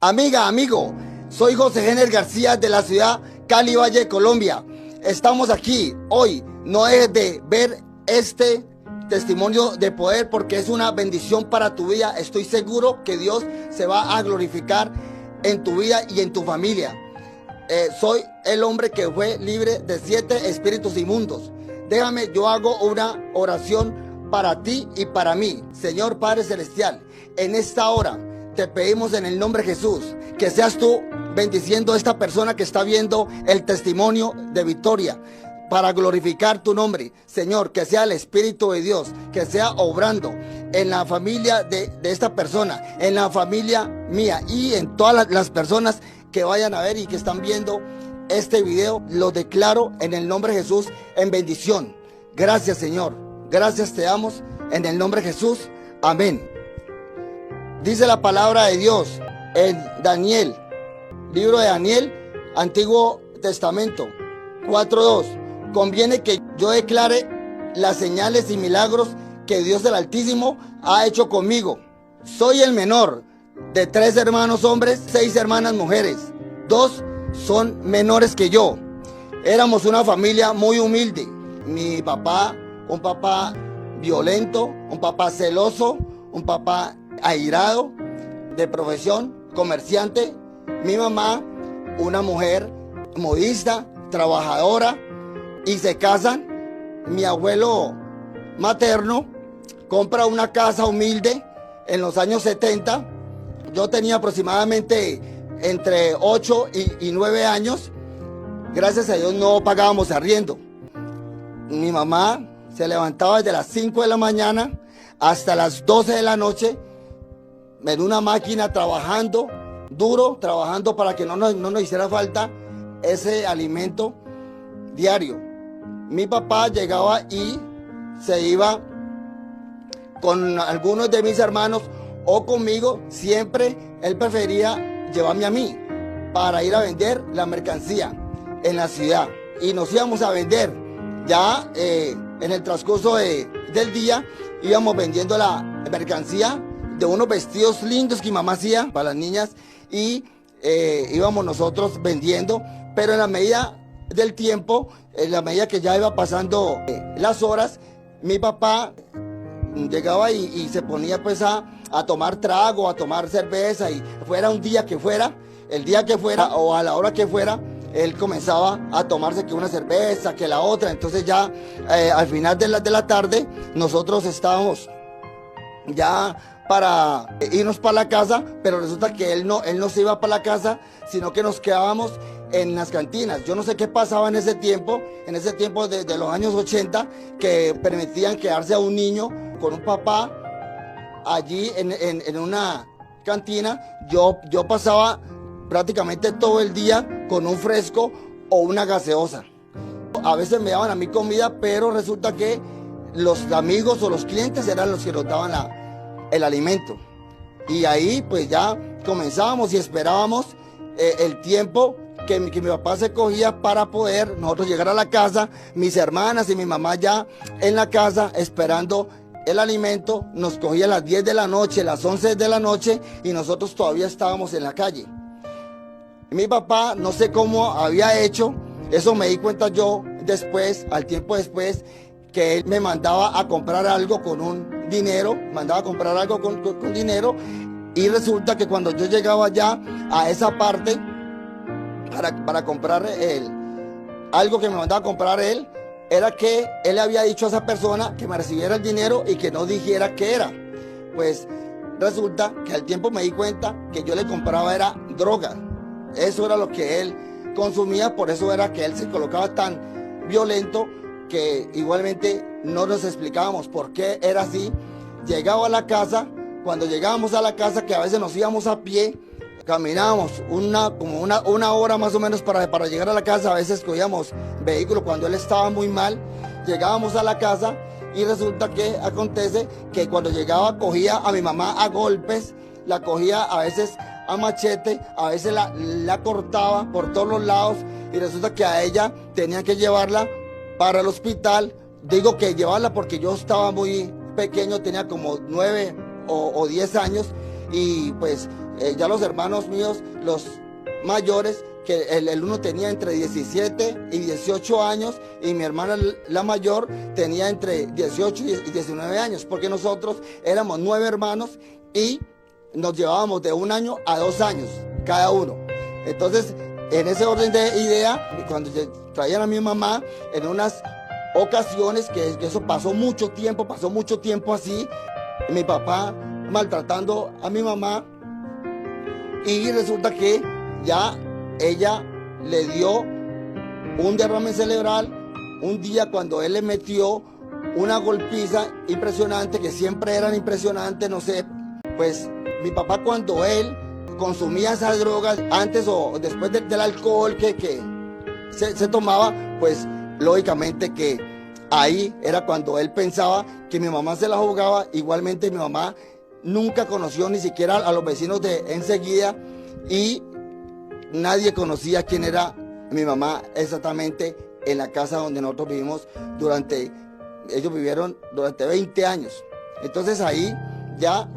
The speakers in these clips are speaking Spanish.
Amiga, amigo, soy José Gener García de la ciudad Cali Valle, Colombia. Estamos aquí hoy, no es de ver este testimonio de poder porque es una bendición para tu vida. Estoy seguro que Dios se va a glorificar en tu vida y en tu familia. Soy el hombre que fue libre de 7 espíritus inmundos. Déjame, yo hago una oración para ti y para mí. Señor Padre Celestial, en esta hora te pedimos en el nombre de Jesús que seas tú bendiciendo a esta persona que está viendo el testimonio de victoria para glorificar tu nombre. Señor, que sea el Espíritu de Dios, que sea obrando en la familia de esta persona, en la familia mía y en todas las personas que vayan a ver y que están viendo este video. Lo declaro en el nombre de Jesús en bendición. Gracias, Señor. Gracias te damos en el nombre de Jesús. Amén. Dice la palabra de Dios en Daniel, libro de Daniel, Antiguo Testamento, 4:2. Conviene que yo declare las señales y milagros que Dios del Altísimo ha hecho conmigo. Soy el menor de 3 hermanos hombres, 6 hermanas mujeres. 2 son menores que yo. Éramos una familia muy humilde. Mi papá, un papá violento, un papá celoso, un papá airado, de profesión, comerciante. Mi mamá, una mujer modista, trabajadora, y se casan. Mi abuelo materno compra una casa humilde en los años 70. Yo tenía aproximadamente entre 8 y 9 años. Gracias a Dios no pagábamos arriendo. Mi mamá se levantaba desde las 5 de la mañana hasta las 12 de la noche en una máquina trabajando duro, trabajando para que no nos hiciera falta ese alimento diario. Mi papá llegaba y se iba con algunos de mis hermanos o conmigo. Siempre él prefería llevarme a mí para ir a vender la mercancía en la ciudad. Y nos íbamos a vender. Ya en el transcurso del día íbamos vendiendo la mercancía de unos vestidos lindos que mi mamá hacía para las niñas y íbamos nosotros vendiendo, pero en la medida del tiempo, en la medida que ya iba pasando las horas, mi papá llegaba y se ponía pues a tomar trago, a tomar cerveza, y fuera un día que fuera, el día que fuera o a la hora que fuera, él comenzaba a tomarse que una cerveza, que la otra. Entonces ya al final de la tarde nosotros estábamos ya para irnos para la casa, pero resulta que él no se iba para la casa, sino que nos quedábamos en las cantinas. Yo no sé qué pasaba en ese tiempo de los años 80, que permitían quedarse a un niño con un papá allí en una cantina. Yo pasaba prácticamente todo el día con un fresco o una gaseosa. A veces me daban a mí comida, pero resulta que los amigos o los clientes eran los que nos daban el alimento. Y ahí pues ya comenzábamos y esperábamos el tiempo que mi papá se cogía para poder nosotros llegar a la casa, mis hermanas y mi mamá ya en la casa esperando el alimento. Nos cogía a las 10 de la noche, las 11 de la noche, y nosotros todavía estábamos en la calle. Mi papá, no sé cómo había hecho, eso me di cuenta yo después, al tiempo después, que él me mandaba a comprar algo con un dinero, con dinero, y resulta que cuando yo llegaba ya a esa parte para comprar algo que me mandaba a comprar él, era que él le había dicho a esa persona que me recibiera el dinero y que no dijera qué era. Pues resulta que al tiempo me di cuenta que yo le compraba era droga. Eso era lo que él consumía, por eso era que él se colocaba tan violento, que igualmente no nos explicábamos por qué era así. Llegaba a la casa, cuando llegábamos a la casa, que a veces nos íbamos a pie, caminábamos como una hora más o menos para llegar a la casa. A veces cogíamos vehículo cuando él estaba muy mal. Llegábamos a la casa y resulta que acontece que cuando llegaba cogía a mi mamá a golpes, la cogía a veces a machete, a veces la cortaba por todos los lados, y resulta que a ella tenían que llevarla para el hospital. Digo que llevarla porque yo estaba muy pequeño, tenía como 9 o 10 años, y pues ya los hermanos míos, los mayores, que el uno tenía entre 17 y 18 años y mi hermana la mayor tenía entre 18 y 19 años, porque nosotros éramos 9 hermanos y nos llevábamos de 1 año a 2 años cada uno. Entonces, en ese orden de idea, cuando traían a mi mamá, en unas ocasiones, que eso pasó mucho tiempo así, mi papá maltratando a mi mamá, y resulta que ya ella le dio un derrame cerebral un día cuando él le metió una golpiza impresionante, que siempre eran impresionantes, no sé. Pues mi papá, cuando él consumía esas drogas antes o después del alcohol que se tomaba, pues lógicamente que ahí era cuando él pensaba que mi mamá se la jugaba. Igualmente mi mamá nunca conoció ni siquiera a los vecinos de enseguida y nadie conocía quién era mi mamá exactamente en la casa donde nosotros vivimos ellos vivieron durante 20 años. Entonces ahí ya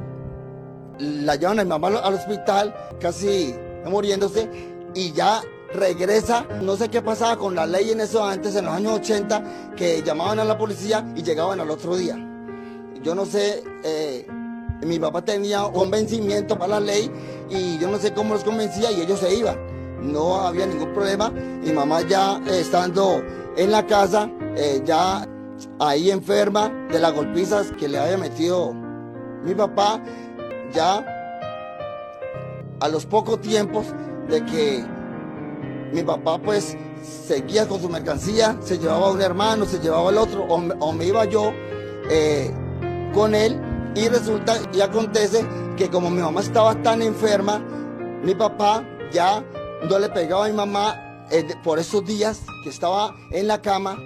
la llevan a mi mamá al hospital, casi muriéndose, y ya regresa. No sé qué pasaba con la ley en eso antes, en los años 80, que llamaban a la policía y llegaban al otro día. Yo no sé, mi papá tenía un vencimiento para la ley y yo no sé cómo los convencía y ellos se iban. No había ningún problema. Mi mamá ya estando en la casa, ya ahí enferma de las golpizas que le había metido mi papá, ya a los pocos tiempos de que mi papá pues seguía con su mercancía, se llevaba a un hermano, se llevaba al otro, o me iba yo con él, y resulta y acontece que como mi mamá estaba tan enferma, mi papá ya no le pegaba a mi mamá por esos días que estaba en la cama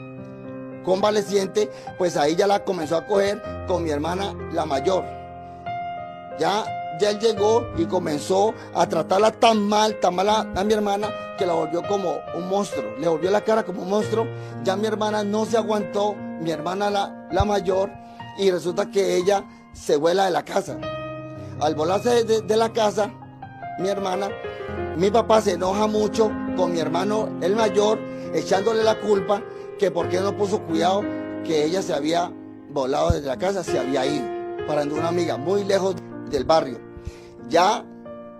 convaleciente, pues ahí ya la comenzó a coger con mi hermana la mayor. Ya él llegó y comenzó a tratarla tan mal a mi hermana, que la volvió como un monstruo, le volvió la cara como un monstruo. Ya mi hermana no se aguantó, mi hermana la mayor, y resulta que ella se vuela de la casa. Al volarse de la casa, mi hermana, mi papá se enoja mucho con mi hermano el mayor, echándole la culpa que por qué no puso cuidado, que ella se había volado desde la casa, se había ido para una amiga muy lejos del barrio. Ya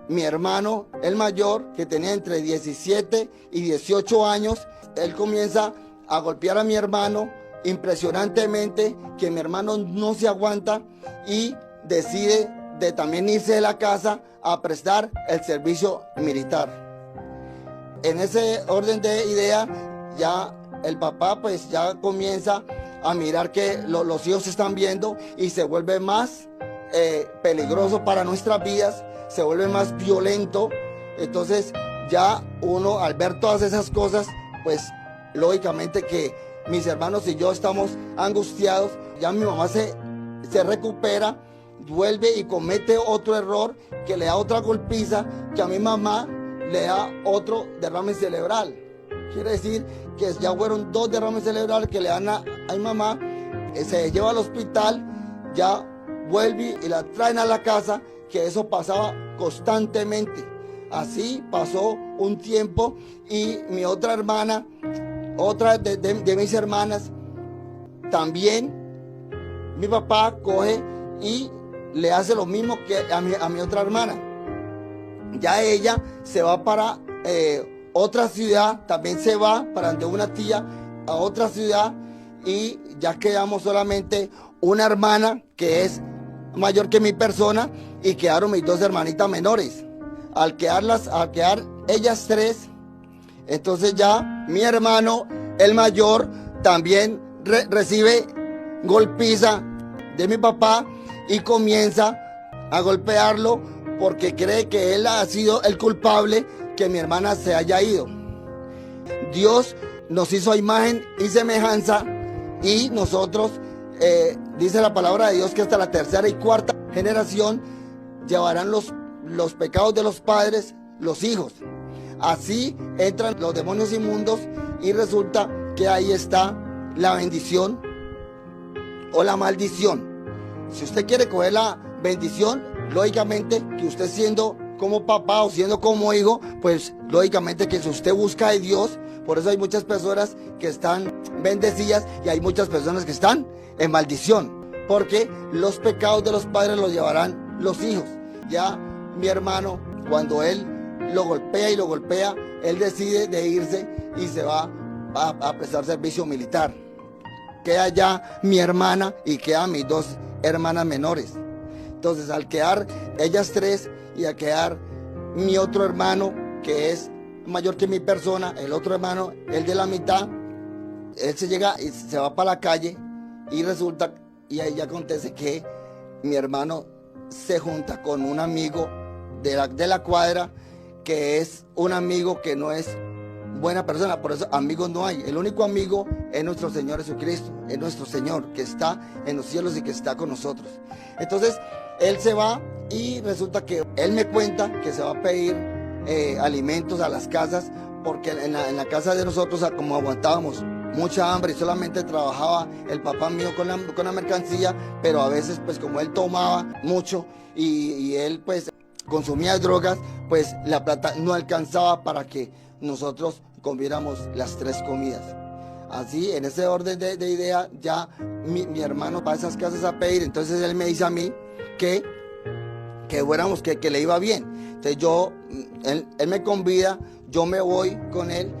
mi hermano el mayor, que tenía entre 17 y 18 años, él comienza a golpear a mi hermano impresionantemente, que mi hermano no se aguanta y decide de también irse de la casa a prestar el servicio militar. En ese orden de idea, ya el papá pues ya comienza a mirar que los hijos se están viendo y se vuelve más peligroso para nuestras vidas, se vuelve más violento. Entonces ya uno, al ver todas esas cosas, pues lógicamente que mis hermanos y yo estamos angustiados. Ya mi mamá se recupera, vuelve y comete otro error, que le da otra golpiza, que a mi mamá le da otro derrame cerebral. Quiere decir que ya fueron 2 derrames cerebrales que le dan a mi mamá. Se lleva al hospital, ya vuelve y la traen a la casa, que eso pasaba constantemente. Así pasó un tiempo y mi otra hermana, otra de mis hermanas, también mi papá coge y le hace lo mismo que a mi otra hermana. Ya ella se va para otra ciudad, también se va para donde una tía a otra ciudad, y ya quedamos solamente una hermana que es mayor que mi persona, y quedaron mis 2 hermanitas menores. Al quedar ellas 3, entonces ya mi hermano el mayor también recibe golpiza de mi papá y comienza a golpearlo porque cree que él ha sido el culpable que mi hermana se haya ido. Dios nos hizo a imagen y semejanza, y nosotros, dice la palabra de Dios, que hasta la 3ª y 4ª generación llevarán los pecados de los padres los hijos. Así entran los demonios inmundos, y resulta que ahí está la bendición o la maldición. Si usted quiere coger bendición, lógicamente que usted siendo como papá o siendo como hijo, pues lógicamente que si usted busca de Dios, por eso hay muchas personas que están bendecidas y hay muchas personas que están en maldición, porque los pecados de los padres los llevarán los hijos. Ya mi hermano, cuando él lo golpea y lo golpea, él decide de irse y se va a prestar servicio militar. Queda ya mi hermana y quedan mis dos hermanas menores. Entonces, al quedar ellas tres y al quedar mi otro hermano, que es mayor que mi persona, el otro hermano, el de la mitad, él se llega y se va para la calle y resulta, y ahí ya acontece que mi hermano se junta con un amigo de la cuadra, que es un amigo que no es buena persona. Por eso amigos no hay. El único amigo es nuestro Señor Jesucristo, es nuestro Señor que está en los cielos y que está con nosotros. Entonces él se va y resulta que él me cuenta que se va a pedir alimentos a las casas, porque en la casa de nosotros, como aguantábamos mucha hambre y solamente trabajaba el papá mío con la mercancía, pero a veces pues como él tomaba mucho y él pues consumía drogas, pues la plata no alcanzaba para que nosotros comiéramos las 3 comidas. Así, en ese orden de idea, ya mi hermano va a esas casas a pedir. Entonces él me dice a mí que fuéramos, que le iba bien. Entonces él me convida, yo me voy con él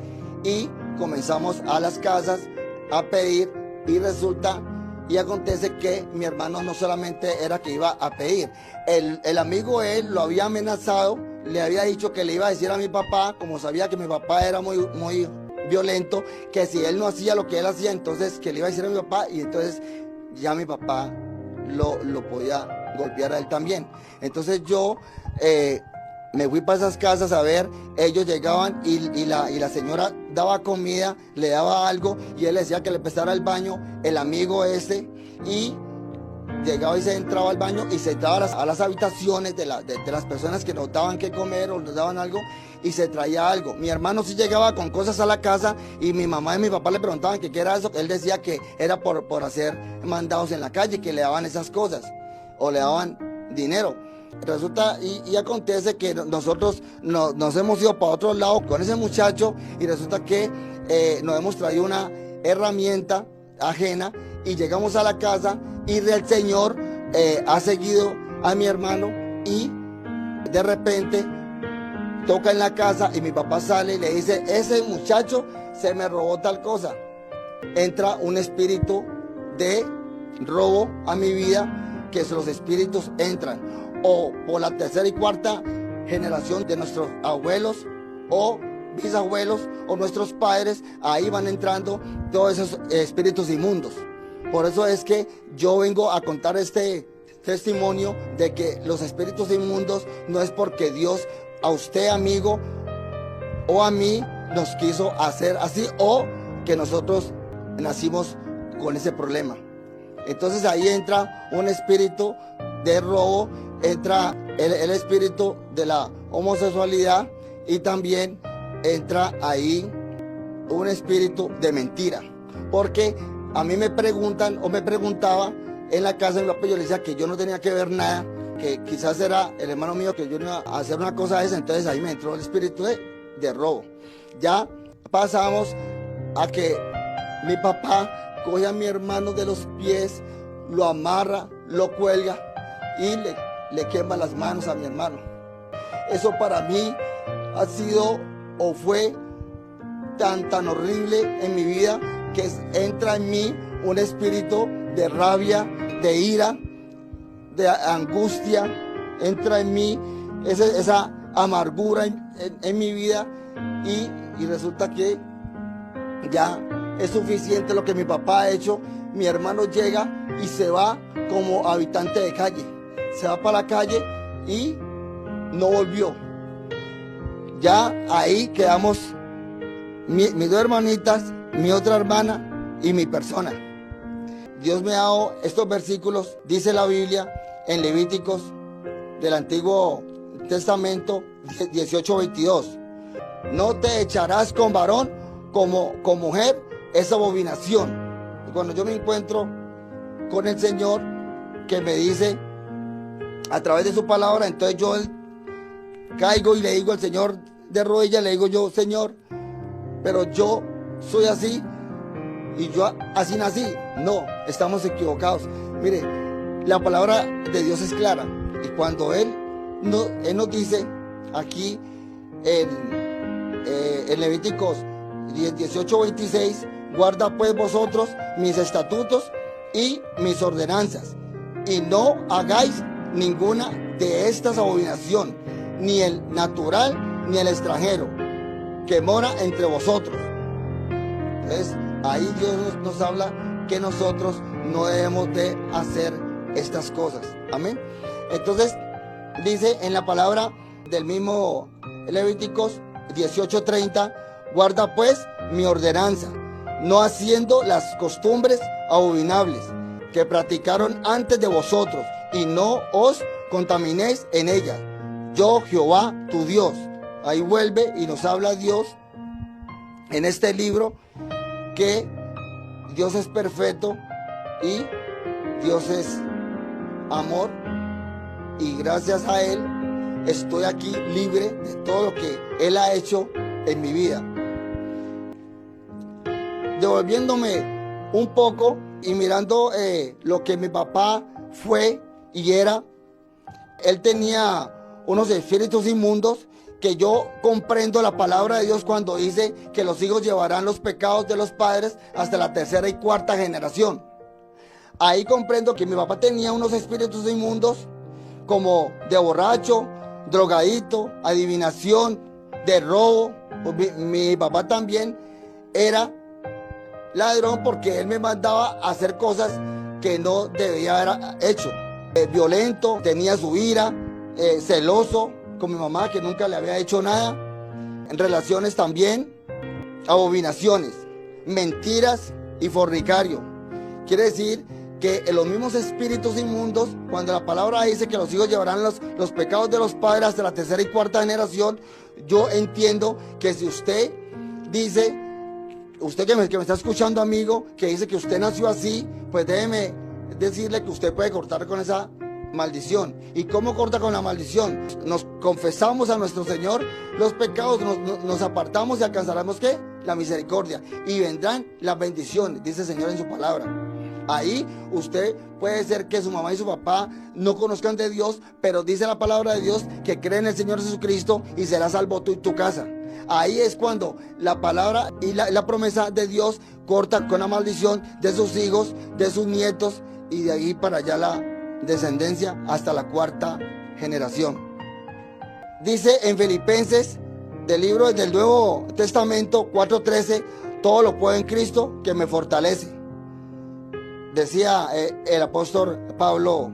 y comenzamos a las casas a pedir, y resulta y acontece que mi hermano no solamente era que iba a pedir, el amigo él lo había amenazado, le había dicho que le iba a decir a mi papá, como sabía que mi papá era muy violento, que si él no hacía lo que él hacía, entonces que le iba a decir a mi papá, y entonces ya mi papá lo podía golpear a él también. Entonces yo me fui para esas casas a ver, ellos llegaban y la señora daba comida, le daba algo y él le decía que le prestara el baño, el amigo ese, y llegaba y se entraba al baño y se entraba a las habitaciones de las personas que nos daban que comer o nos daban algo y se traía algo. Mi hermano sí llegaba con cosas a la casa y mi mamá y mi papá le preguntaban que qué era eso. Él decía que era por hacer mandados en la calle, que le daban esas cosas o le daban dinero. Resulta y acontece que nosotros nos hemos ido para otro lado con ese muchacho y resulta que nos hemos traído una herramienta ajena y llegamos a la casa y el Señor ha seguido a mi hermano y de repente toca en la casa y mi papá sale y le dice: ese muchacho se me robó tal cosa. Entra un espíritu de robo a mi vida, que los espíritus entran o por la tercera y cuarta generación de nuestros abuelos o bisabuelos o nuestros padres. Ahí van entrando todos esos espíritus inmundos. Por eso es que yo vengo a contar este testimonio de que los espíritus inmundos no es porque Dios a usted, amigo, o a mí nos quiso hacer así, o que nosotros nacimos con ese problema. Entonces ahí entra un espíritu de robo, entra el espíritu de la homosexualidad y también entra ahí un espíritu de mentira. Porque a mí me preguntan o me preguntaba en la casa de mi papá, yo le decía que yo no tenía que ver nada, que quizás era el hermano mío, que yo no iba a hacer una cosa de esa. Entonces ahí me entró el espíritu de robo. Ya pasamos a que mi papá coge a mi hermano de los pies, lo amarra, lo cuelga y le quema las manos a mi hermano. Eso para mí ha sido o fue tan horrible en mi vida, que entra en mí un espíritu de rabia, de ira, de angustia. Entra en mí esa amargura en mi vida y resulta que ya es suficiente lo que mi papá ha hecho. Mi hermano llega y se va como habitante de calle. Se va para la calle y no volvió. Ya ahí quedamos mis 2 hermanitas, mi otra hermana y mi persona. Dios me ha dado estos versículos, dice la Biblia en Levíticos del Antiguo Testamento 18:22. No te echarás con varón como con mujer, es abominación. Y cuando yo me encuentro con el Señor, que me dice a través de su palabra. Entonces yo caigo y le digo al Señor de rodillas, le digo yo, Señor, pero yo soy así y yo así nací. No, estamos equivocados. Mire, la palabra de Dios es clara, y cuando Él nos dice aquí en Levíticos 18:26, guarda pues vosotros mis estatutos y mis ordenanzas, y no hagáis ninguna de estas abominación, ni el natural ni el extranjero que mora entre vosotros. Entonces ahí Dios nos habla que nosotros no debemos de hacer estas cosas. Amén. Entonces dice en la palabra del mismo Levíticos 18:30, guarda pues mi ordenanza, no haciendo las costumbres abominables que practicaron antes de vosotros, y no os contaminéis en ellas. Yo, Jehová, tu Dios. Ahí vuelve y nos habla Dios en este libro que Dios es perfecto y Dios es amor, y gracias a Él estoy aquí libre de todo lo que Él ha hecho en mi vida. Devolviéndome un poco y mirando lo que mi papá fue y era, él tenía unos espíritus inmundos, que yo comprendo la palabra de Dios cuando dice que los hijos llevarán los pecados de los padres hasta la tercera y cuarta generación. Ahí comprendo que mi papá tenía unos espíritus inmundos como de borracho, drogadito, adivinación, de robo. Mi papá también era ladrón porque él me mandaba a hacer cosas que no debía haber hecho. Violento, tenía su ira, celoso con mi mamá, que nunca le había hecho nada. En relaciones también, abominaciones, mentiras y fornicario. Quiere decir que en los mismos espíritus inmundos, cuando la palabra dice que los hijos llevarán los pecados de los padres hasta la tercera y cuarta generación, yo entiendo que si usted dice, usted que me está escuchando, amigo, que dice que usted nació así, pues déjeme decirle que usted puede cortar con esa maldición. ¿Y cómo corta con la maldición? Nos confesamos a nuestro Señor los pecados, nos apartamos y alcanzaremos ¿qué? La misericordia, y vendrán las bendiciones, dice el Señor en su palabra. Ahí usted puede ser que su mamá y su papá no conozcan de Dios, pero dice la palabra de Dios que cree en el Señor Jesucristo y será salvo tú y tu casa. Ahí es cuando la palabra y la promesa de Dios corta con la maldición de sus hijos, de sus nietos, y de ahí para allá la descendencia hasta la cuarta generación. Dice en Filipenses, del libro del Nuevo Testamento 4:13, todo lo puedo en Cristo que me fortalece. Decía el apóstol Pablo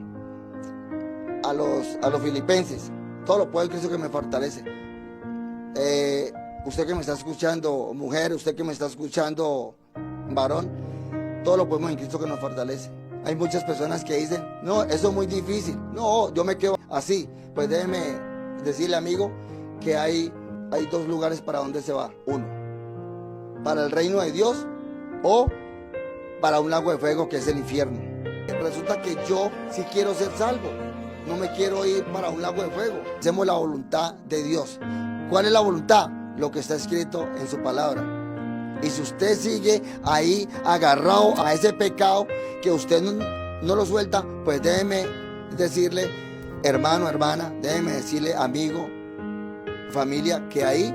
a los filipenses, todo lo puedo en Cristo que me fortalece. Usted que me está escuchando, mujer, usted que me está escuchando, varón, todo lo podemos en Cristo que nos fortalece. Hay muchas personas que dicen, no, eso es muy difícil, no, yo me quedo así. Pues déjeme decirle, amigo, que hay dos lugares para donde se va. Uno, para el reino de Dios, o para un lago de fuego que es el infierno. Resulta que yo sí quiero ser salvo, no me quiero ir para un lago de fuego. Hacemos la voluntad de Dios. ¿Cuál es la voluntad? Lo que está escrito en su palabra. Y si usted sigue ahí agarrado a ese pecado que usted no lo suelta, pues déjeme decirle, hermano, hermana, déjeme decirle, amigo, familia, que ahí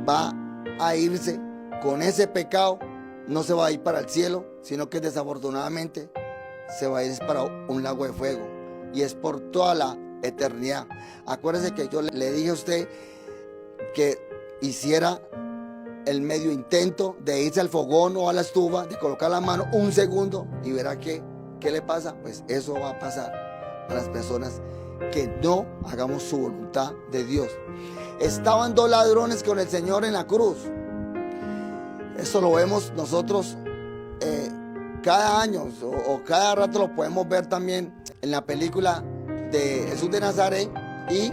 va a irse con ese pecado. No se va a ir para el cielo, sino que desafortunadamente se va a ir para un lago de fuego, y es por toda la eternidad. Acuérdese que yo le dije a usted que hiciera el medio intento de irse al fogón o a la estufa, de colocar la mano un segundo y verá qué le pasa. Pues eso va a pasar a las personas que no hagamos su voluntad de Dios. Estaban dos ladrones con el Señor en la cruz. Esto lo vemos nosotros cada año o cada rato, lo podemos ver también en la película de Jesús de Nazaret, y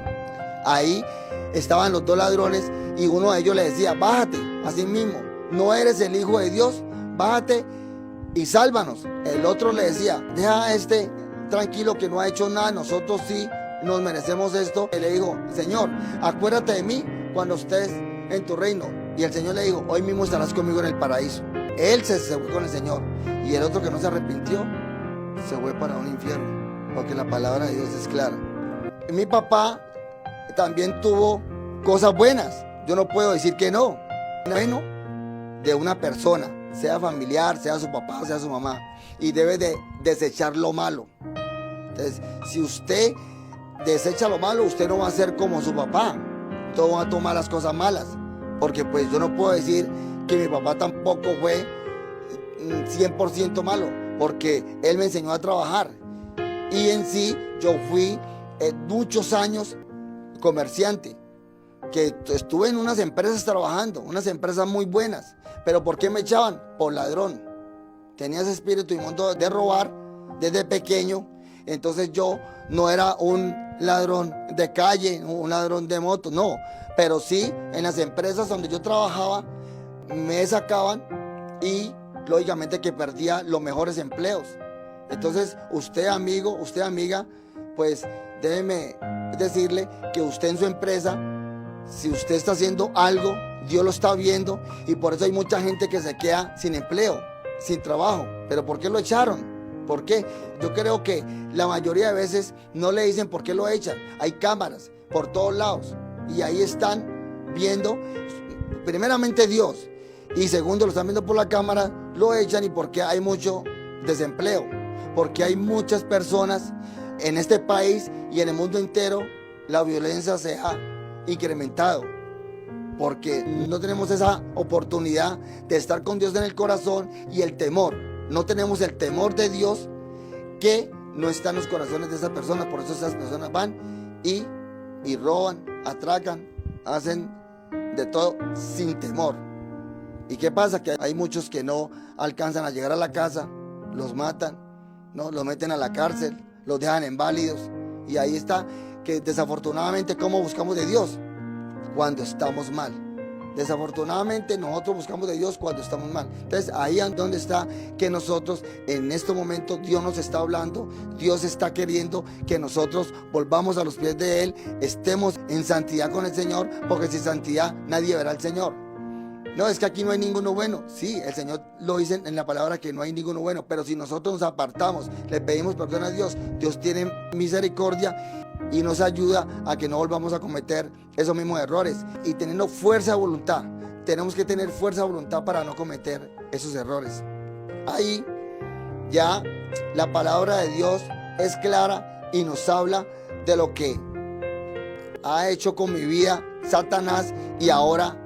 ahí estaban los dos ladrones y uno de ellos le decía, bájate, así mismo, no eres el Hijo de Dios, bájate y sálvanos. El otro le decía, deja a este tranquilo, que no ha hecho nada, nosotros sí nos merecemos esto. Y le dijo, Señor, acuérdate de mí cuando estés en tu reino. Y el Señor le dijo, hoy mismo estarás conmigo en el paraíso. Él se fue con el Señor. Y el otro que no se arrepintió, se fue para un infierno, porque la palabra de Dios es clara. Mi papá también tuvo cosas buenas. Yo no puedo decir que no. Bueno, de una persona, sea familiar, sea su papá, sea su mamá, y debe de desechar lo malo. Entonces, si usted desecha lo malo, usted no va a ser como su papá. Todo va a tomar las cosas malas, porque pues yo no puedo decir que mi papá tampoco fue 100% malo, porque él me enseñó a trabajar. Y en sí, yo fui muchos años comerciante, que estuve en unas empresas trabajando, unas empresas muy buenas. Pero ¿por qué me echaban? Por ladrón. Tenía ese espíritu inmundo de robar desde pequeño. Entonces yo no era un ladrón de calle, un ladrón de moto, no. Pero sí, en las empresas donde yo trabajaba, me sacaban y lógicamente que perdía los mejores empleos. Entonces usted, amigo, usted, amiga, pues déjeme decirle que usted en su empresa, si usted está haciendo algo, Dios lo está viendo, y por eso hay mucha gente que se queda sin empleo, sin trabajo. ¿Pero por qué lo echaron? ¿Por qué? Yo creo que la mayoría de veces no le dicen por qué lo echan. Hay cámaras por todos lados y ahí están viendo, primeramente Dios, y segundo lo están viendo por la cámara, lo echan. ¿Y por qué hay mucho desempleo? Porque hay muchas personas en este país y en el mundo entero. La violencia se ha incrementado porque no tenemos esa oportunidad de estar con Dios en el corazón, y el temor, no tenemos el temor de Dios que no está en los corazones de esas personas. Por eso esas personas van y roban, atracan, hacen de todo sin temor. ¿Y qué pasa? Que hay muchos que no alcanzan a llegar a la casa, los matan, ¿no? Los meten a la cárcel, los dejan inválidos, y ahí está que desafortunadamente, ¿cómo buscamos de Dios? Cuando estamos mal. Desafortunadamente nosotros buscamos de Dios cuando estamos mal. Entonces ahí es donde está que nosotros en este momento Dios nos está hablando. Dios está queriendo que nosotros volvamos a los pies de Él, estemos en santidad con el Señor, porque sin santidad nadie verá al Señor. No, es que aquí no hay ninguno bueno. Sí, el Señor lo dice en la palabra que no hay ninguno bueno, pero si nosotros nos apartamos, le pedimos perdón a Dios, Dios tiene misericordia y nos ayuda a que no volvamos a cometer esos mismos errores. Y teniendo fuerza de voluntad, tenemos que tener fuerza de voluntad para no cometer esos errores. Ahí ya la palabra de Dios es clara y nos habla de lo que ha hecho con mi vida Satanás, y ahora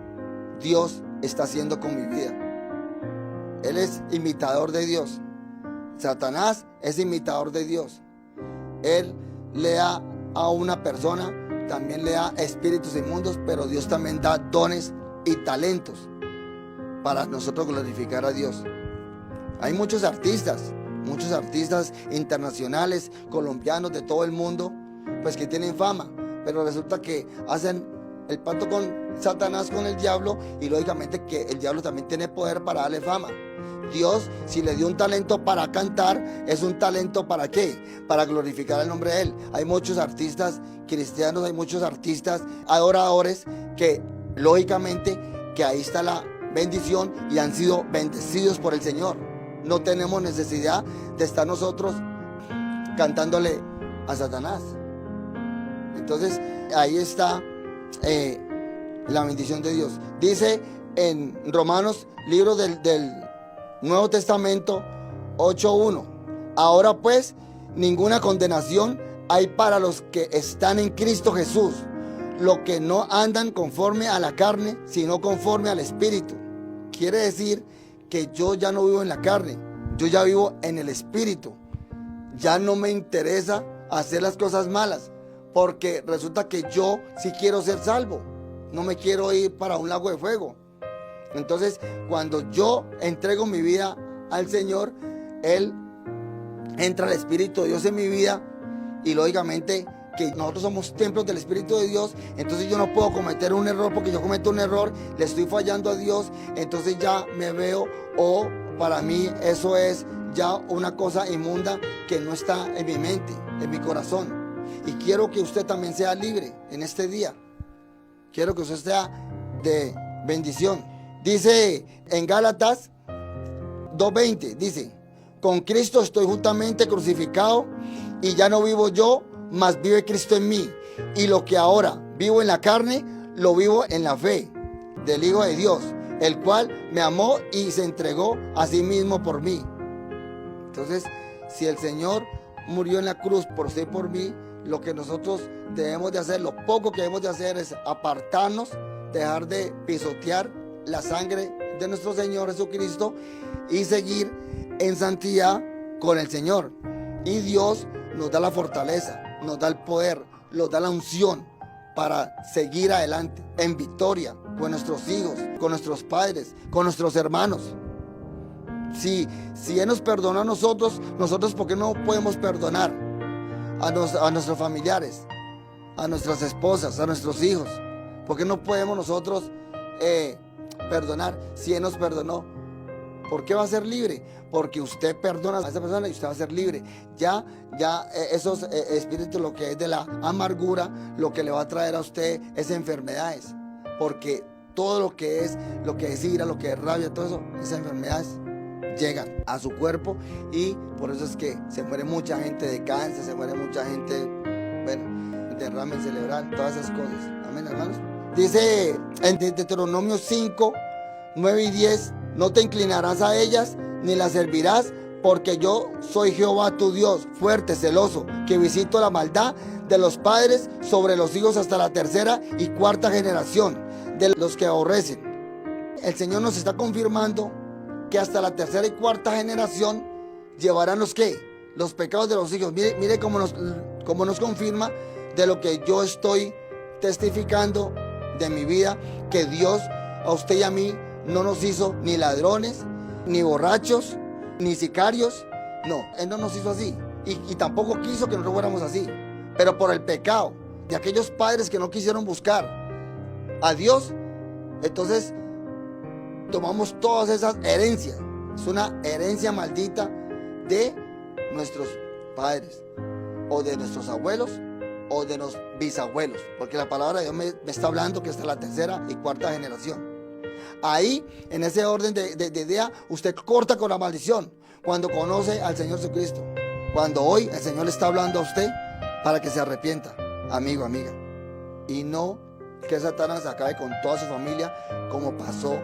Dios está haciendo con mi vida. Él es imitador de Dios. Satanás es imitador de Dios. Él le da a una persona, también le da espíritus inmundos, pero Dios también da dones y talentos para nosotros glorificar a Dios. Hay muchos artistas internacionales, colombianos, de todo el mundo, pues que tienen fama, pero resulta que hacen el pacto con Satanás, con el diablo, y lógicamente que el diablo también tiene poder para darle fama. Dios, si le dio un talento para cantar, es un talento ¿para qué? Para glorificar el nombre de Él. Hay muchos artistas cristianos, hay muchos artistas adoradores que lógicamente que ahí está la bendición y han sido bendecidos por el Señor. No tenemos necesidad de estar nosotros cantándole a Satanás. Entonces ahí está la bendición de Dios. Dice en Romanos, libro del Nuevo Testamento 8:1: ahora pues ninguna condenación hay para los que están en Cristo Jesús, los que no andan conforme a la carne, sino conforme al Espíritu. Quiere decir que yo ya no vivo en la carne, yo ya vivo en el Espíritu. Ya no me interesa hacer las cosas malas, porque resulta que yo sí quiero ser salvo, no me quiero ir para un lago de fuego. Entonces, cuando yo entrego mi vida al Señor, Él entra el Espíritu de Dios en mi vida, y lógicamente que nosotros somos templos del Espíritu de Dios. Entonces yo no puedo cometer un error, porque yo cometo un error, le estoy fallando a Dios, entonces ya me veo, o para mí eso es ya una cosa inmunda que no está en mi mente, en mi corazón. Y quiero que usted también sea libre en este día. Quiero que usted sea de bendición. Dice en Gálatas 2:20, dice: con Cristo estoy juntamente crucificado, y ya no vivo yo, mas vive Cristo en mí. Y lo que ahora vivo en la carne, lo vivo en la fe del Hijo de Dios, el cual me amó y se entregó a sí mismo por mí. Entonces, si el Señor murió en la cruz por usted y por mí, lo que nosotros debemos de hacer, lo poco que debemos de hacer, es apartarnos, dejar de pisotear la sangre de nuestro Señor Jesucristo y seguir en santidad con el Señor. Y Dios nos da la fortaleza, nos da el poder, nos da la unción para seguir adelante en victoria con nuestros hijos, con nuestros padres, con nuestros hermanos. Si Él nos perdonó a nosotros, ¿por qué no podemos perdonar a nuestros familiares, a nuestras esposas, a nuestros hijos? ¿Por qué no podemos nosotros perdonar si Él nos perdonó? ¿Por qué va a ser libre? Porque usted perdona a esa persona y usted va a ser libre. Ya esos espíritus, lo que es de la amargura, lo que le va a traer a usted es enfermedades. Porque todo lo que es ira, lo que es rabia, todo eso, esas enfermedades llegan a su cuerpo, y por eso es que se muere mucha gente de cáncer, se muere mucha gente, bueno, derrame cerebral, todas esas cosas. Amén, hermanos. Dice en Deuteronomio 5, 9 y 10: no te inclinarás a ellas, ni las servirás, porque yo soy Jehová tu Dios, fuerte, celoso, que visito la maldad de los padres sobre los hijos hasta la tercera y cuarta generación de los que aborrecen. El Señor nos está confirmando que hasta la tercera y cuarta generación llevarán los pecados de los hijos. Mire cómo nos confirma de lo que yo estoy testificando de mi vida, que Dios a usted y a mí no nos hizo ni ladrones, ni borrachos, ni sicarios. No, Él no nos hizo así, y tampoco quiso que nosotros fuéramos así. Pero por el pecado de aquellos padres que no quisieron buscar a Dios, entonces tomamos todas esas herencias. Es una herencia maldita de nuestros padres, o de nuestros abuelos, o de los bisabuelos, porque la palabra de Dios me está hablando que hasta la tercera y cuarta generación. Ahí, en ese orden de idea, usted corta con la maldición cuando conoce al Señor Jesucristo. Cuando hoy el Señor le está hablando a usted para que se arrepienta, amigo, amiga, y no que Satanás acabe con toda su familia, como pasó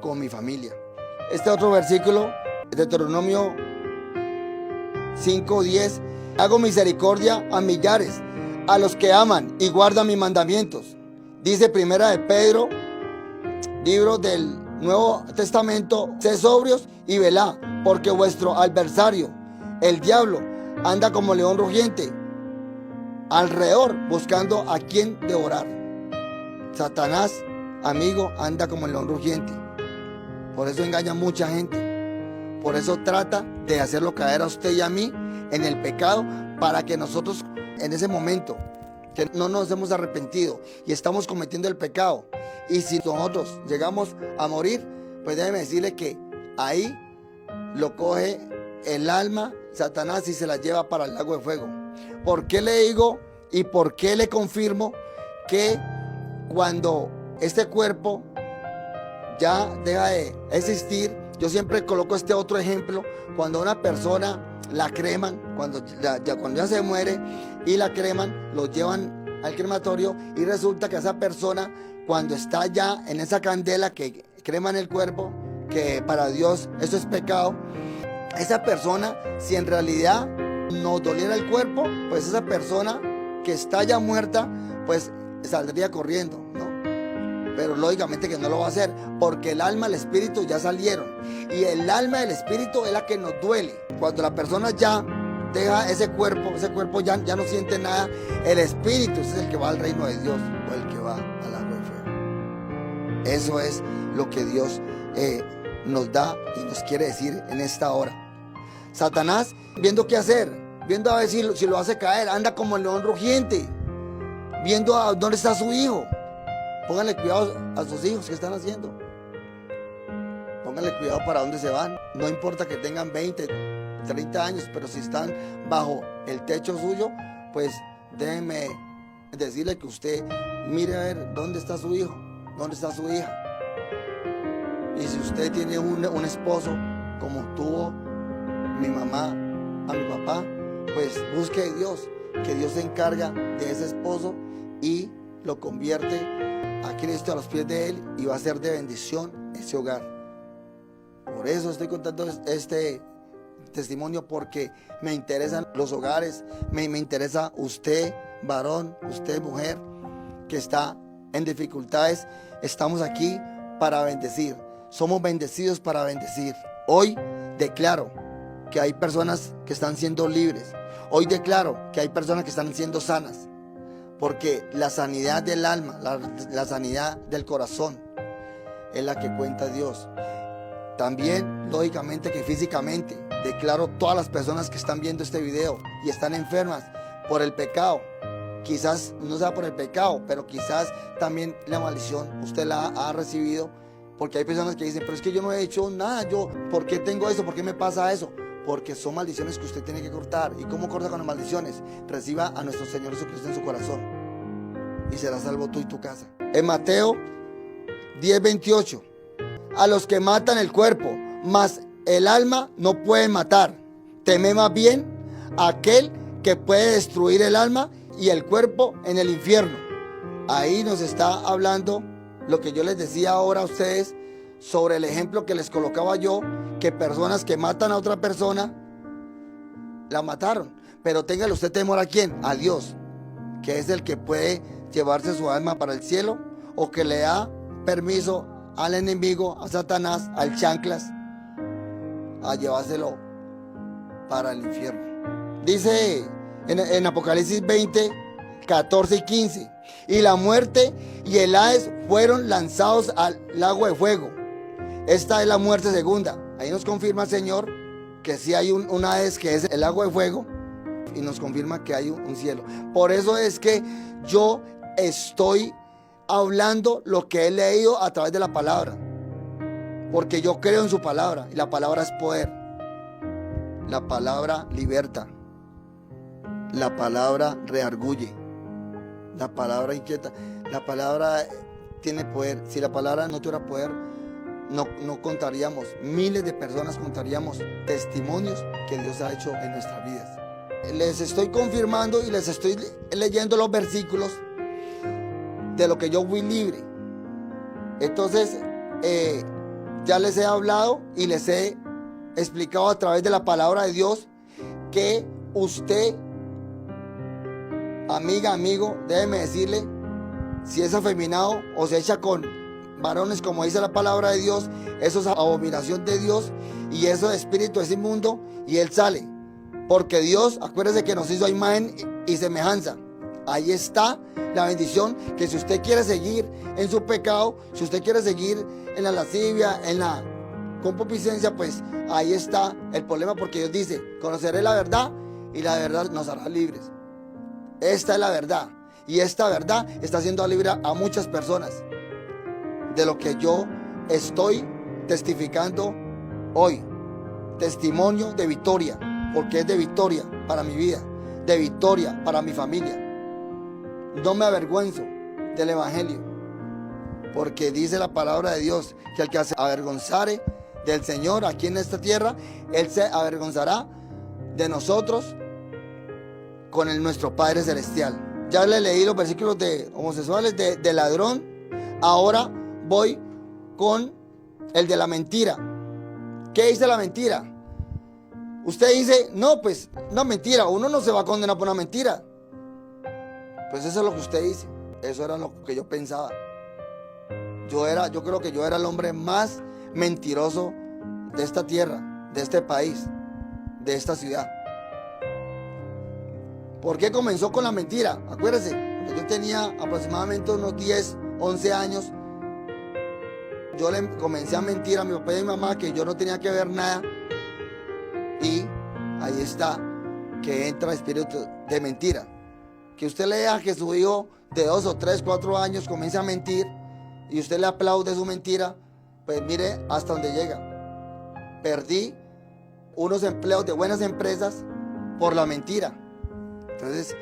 con mi familia. Este otro versículo, Deuteronomio 5:10: hago misericordia a millares, a los que aman y guardan mis mandamientos. Dice Primera de Pedro, libro del Nuevo Testamento: sed sobrios y velad, porque vuestro adversario, el diablo, anda como león rugiente alrededor, buscando a quien devorar. Satanás, amigo, anda como el león rugiente. Por eso engaña a mucha gente. Por eso trata de hacerlo caer a usted y a mí en el pecado, para que nosotros, en ese momento que no nos hemos arrepentido y estamos cometiendo el pecado, y si nosotros llegamos a morir, pues déjeme decirle que ahí lo coge el alma Satanás y se la lleva para el lago de fuego. ¿Por qué le digo y por qué le confirmo que cuando este cuerpo ya deja de existir? Yo siempre coloco este otro ejemplo: cuando una persona la creman, cuando ya se muere y la creman, lo llevan al crematorio, y resulta que esa persona, cuando está ya en esa candela que creman el cuerpo, que para Dios eso es pecado, esa persona, si en realidad no doliera el cuerpo, pues esa persona que está ya muerta, pues saldría corriendo, ¿no? Pero lógicamente que no lo va a hacer, porque el alma y el espíritu ya salieron, y el alma y el espíritu es la que nos duele. Cuando la persona ya deja ese cuerpo ya no siente nada. El espíritu es el que va al reino de Dios, o el que va al lago de fuego. Eso es lo que Dios nos da y nos quiere decir en esta hora. Satanás, viendo qué hacer, viendo a ver si lo hace caer, anda como el león rugiente, viendo a dónde está su hijo. Pónganle cuidado a sus hijos, ¿qué están haciendo? Pónganle cuidado para dónde se van. No importa que tengan 20, 30 años, pero si están bajo el techo suyo, pues déjeme decirle que usted mire a ver dónde está su hijo, dónde está su hija. Y si usted tiene un esposo como tuvo mi mamá a mi papá, pues busque a Dios, que Dios se encarga de ese esposo y lo convierte a Cristo a los pies de él, y va a ser de bendición ese hogar. Por eso estoy contando este testimonio, porque me interesan los hogares, me interesa usted varón, usted mujer que está en dificultades. Estamos aquí para bendecir, somos bendecidos para bendecir. Hoy declaro que hay personas que están siendo libres, hoy declaro que hay personas que están siendo sanas, porque la sanidad del alma, la sanidad del corazón es la que cuenta Dios. También, lógicamente, que físicamente declaro todas las personas que están viendo este video y están enfermas por el pecado. Quizás no sea por el pecado, pero quizás también la maldición usted la ha recibido, porque hay personas que dicen, pero es que yo no he hecho nada, ¿por qué tengo eso? ¿Por qué me pasa eso? Porque son maldiciones que usted tiene que cortar. ¿Y cómo corta con las maldiciones? Reciba a nuestro Señor Jesucristo en su corazón y será salvo tú y tu casa. En Mateo 10:28, a los que matan el cuerpo, mas el alma no pueden matar. Teme más bien a aquel que puede destruir el alma y el cuerpo en el infierno. Ahí nos está hablando lo que yo les decía ahora a ustedes sobre el ejemplo que les colocaba yo, que personas que matan a otra persona la mataron. Pero téngale usted temor, ¿a quién? A Dios, que es el que puede llevarse su alma para el cielo, o que le da permiso al enemigo, a Satanás, al chanclas, a llevárselo para el infierno. Dice en Apocalipsis 20, 14 y 15, y la muerte y el Hades fueron lanzados al lago de fuego. Esta es la muerte segunda. Ahí nos confirma el Señor que sí hay un Hades, que es el lago de fuego, y nos confirma que hay un cielo. Por eso es que yo estoy hablando lo que he leído a través de la palabra, porque yo creo en su palabra, y la palabra es poder. La palabra liberta, la palabra reargulle, la palabra inquieta, la palabra tiene poder. Si la palabra no tuviera poder, no contaríamos, miles de personas contaríamos testimonios que Dios ha hecho en nuestras vidas. Les estoy confirmando y les estoy leyendo los versículos de lo que yo fui libre. Entonces ya les he hablado y les he explicado a través de la palabra de Dios que usted, amiga, amigo, déjeme decirle, si es afeminado o se echa con varones, como dice la palabra de Dios, eso es abominación de Dios, y eso es espíritu, es inmundo, y él sale, porque Dios, acuérdese que nos hizo a imagen y semejanza. Ahí está la bendición, que si usted quiere seguir en su pecado, si usted quiere seguir en la lascivia, en la concupiscencia, pues ahí está el problema, porque Dios dice, conoceré la verdad y la verdad nos hará libres. Esta es la verdad, y esta verdad está haciendo libre a muchas personas de lo que yo estoy testificando hoy. Testimonio de victoria, porque es de victoria para mi vida, de victoria para mi familia. No me avergüenzo del evangelio, porque dice la palabra de Dios que el que se avergonzare del Señor aquí en esta tierra, él se avergonzará de nosotros con nuestro Padre Celestial. Ya le leí los versículos de homosexuales, de ladrón. Ahora voy con el de la mentira. ¿Qué dice la mentira? Usted dice, no, pues una mentira, uno no se va a condenar por una mentira. Pues eso es lo que usted dice. Eso era lo que yo pensaba. Yo creo que yo era el hombre más mentiroso de esta tierra, de este país, de esta ciudad. ¿Por qué comenzó con la mentira? Acuérdese, yo tenía aproximadamente unos 10, 11 años. Yo le comencé a mentir a mi papá y a mi mamá que yo no tenía que ver nada. Y ahí está, que entra el espíritu de mentira. Que usted le deja que su hijo de 2 o 3, 4 años comience a mentir y usted le aplaude su mentira, pues mire hasta dónde llega. Perdí unos empleos de buenas empresas por la mentira. Entonces,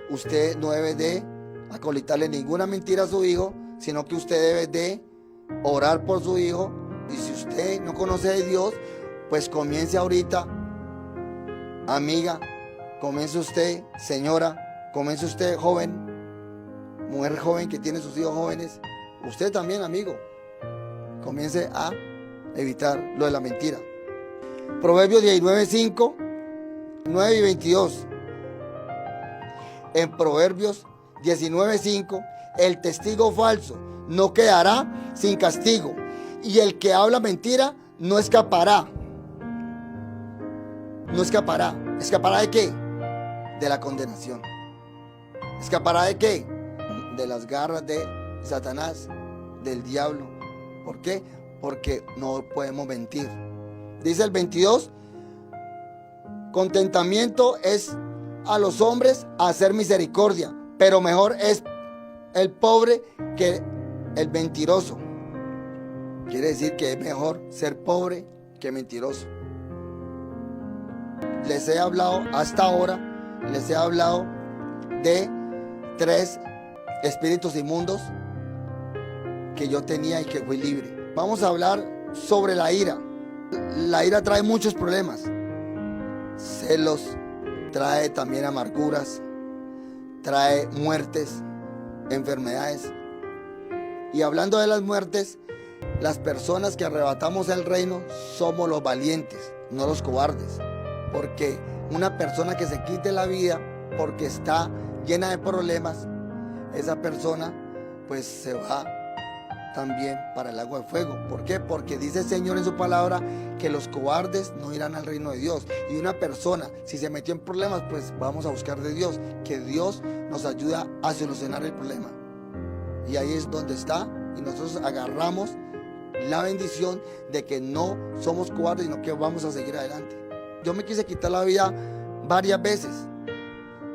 usted no debe de acolitarle ninguna mentira a su hijo, sino que usted debe de orar por su hijo. Y si usted no conoce de Dios, pues comience ahorita, amiga, comience usted, señora, comience usted, joven, mujer joven que tiene sus hijos jóvenes, usted también, amigo, comience a evitar lo de la mentira. Proverbios 19:5, 9 y 22. En Proverbios 19:5, el testigo falso no quedará sin castigo, y el que habla mentira no escapará. No escapará. ¿Escapará de qué? De la condenación. ¿Escapará de qué? De las garras de Satanás, del diablo. ¿Por qué? Porque no podemos mentir. Dice el 22, contentamiento es a los hombres hacer misericordia, pero mejor es el pobre que el mentiroso. Quiere decir que es mejor ser pobre que mentiroso. Les he hablado hasta ahora, les he hablado de 3 espíritus inmundos que yo tenía y que fui libre. Vamos a hablar sobre la ira. La ira trae muchos problemas. Celos, trae también amarguras, trae muertes, enfermedades. Y hablando de las muertes, las personas que arrebatamos el reino somos los valientes, no los cobardes. Porque una persona que se quite la vida porque está llena de problemas, esa persona pues se va también para el agua de fuego. ¿Por qué? Porque dice el Señor en su palabra que los cobardes no irán al reino de Dios. Y una persona, si se metió en problemas, pues vamos a buscar de Dios, que Dios nos ayuda a solucionar el problema. Y ahí es donde está, y nosotros agarramos la bendición de que no somos cobardes, sino que vamos a seguir adelante. Yo me quise quitar la vida varias veces,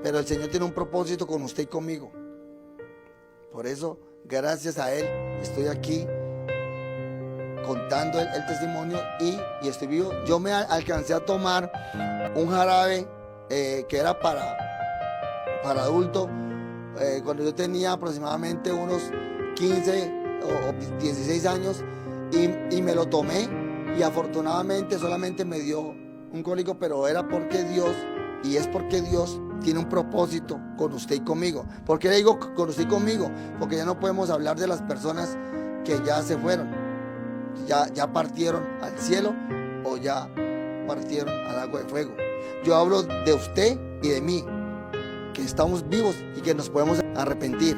pero el Señor tiene un propósito con usted y conmigo. Por eso, gracias a Él, estoy aquí contando el testimonio y estoy vivo. Yo me alcancé a tomar un jarabe que era para adultos cuando yo tenía aproximadamente unos 15 o 16 años y me lo tomé y afortunadamente solamente me dio un cólico, pero era porque Dios, y es porque Dios tiene un propósito con usted y conmigo. ¿Por qué le digo con usted y conmigo? Porque ya no podemos hablar de las personas que ya se fueron, ya partieron al cielo o ya partieron al agua de fuego. Yo hablo de usted y de mí, que estamos vivos y que nos podemos arrepentir.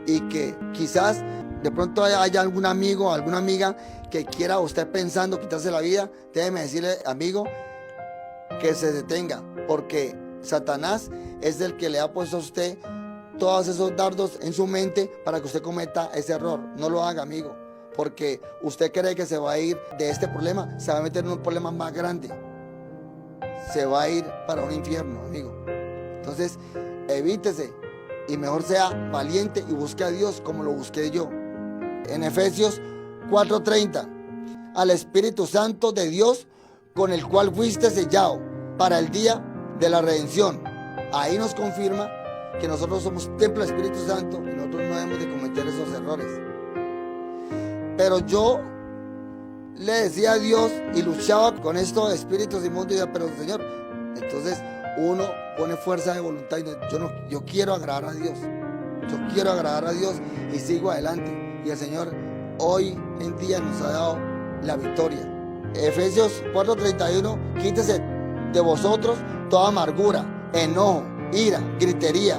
Y que quizás de pronto haya algún amigo o alguna amiga que quiera o esté pensando quitarse la vida. Déjeme decirle, amigo, que se detenga, porque Satanás es el que le ha puesto a usted todos esos dardos en su mente para que usted cometa ese error. No lo haga, amigo, porque usted cree que se va a ir de este problema, se va a meter en un problema más grande, se va a ir para un infierno, amigo. Entonces, evítese y mejor sea valiente y busque a Dios como lo busqué yo. En Efesios 4:30, al Espíritu Santo de Dios, con el cual fuiste sellado para el día de la redención. Ahí nos confirma que nosotros somos templo del Espíritu Santo y nosotros no debemos de cometer esos errores. Pero yo le decía a Dios y luchaba con estos espíritus inmundos y decía, pero Señor, entonces uno pone fuerza de voluntad y yo quiero agradar a Dios. Yo quiero agradar a Dios y sigo adelante. Y el Señor hoy en día nos ha dado la victoria. Efesios 4:31, quítese de vosotros toda amargura, enojo, ira, gritería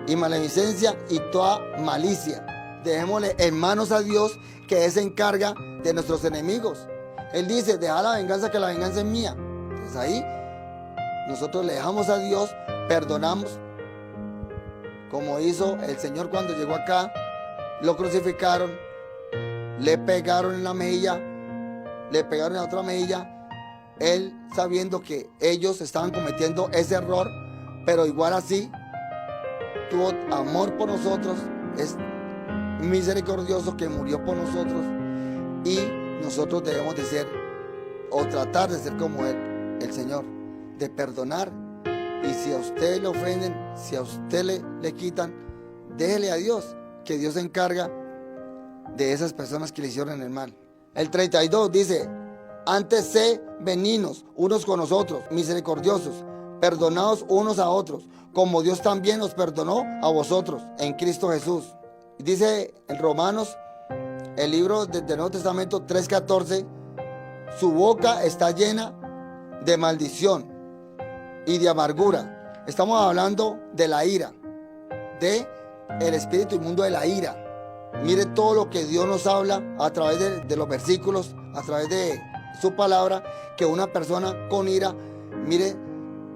y maledicencia y toda malicia. Dejémosle en manos a Dios, que Él se encarga de nuestros enemigos. Él dice, deja la venganza, que la venganza es mía. Entonces ahí nosotros le dejamos a Dios, perdonamos, como hizo el Señor cuando llegó acá. Lo crucificaron, le pegaron en la mejilla, le pegaron en la otra mejilla, él sabiendo que ellos estaban cometiendo ese error, pero igual así tuvo amor por nosotros, es misericordioso, que murió por nosotros, y nosotros debemos de ser o tratar de ser como Él, el Señor, de perdonar. Y si a usted le ofenden, si a usted le quitan, déjele a Dios, que Dios se encarga de esas personas que le hicieron el mal. El 32 dice: antes sé benignos unos con nosotros, misericordiosos, perdonados unos a otros, como Dios también os perdonó a vosotros en Cristo Jesús. Dice en Romanos, el libro del Nuevo Testamento 3:14, su boca está llena de maldición y de amargura. Estamos hablando de la ira, de el espíritu inmundo de la ira. Mire todo lo que Dios nos habla a través de los versículos, a través de su palabra, que una persona con ira, mire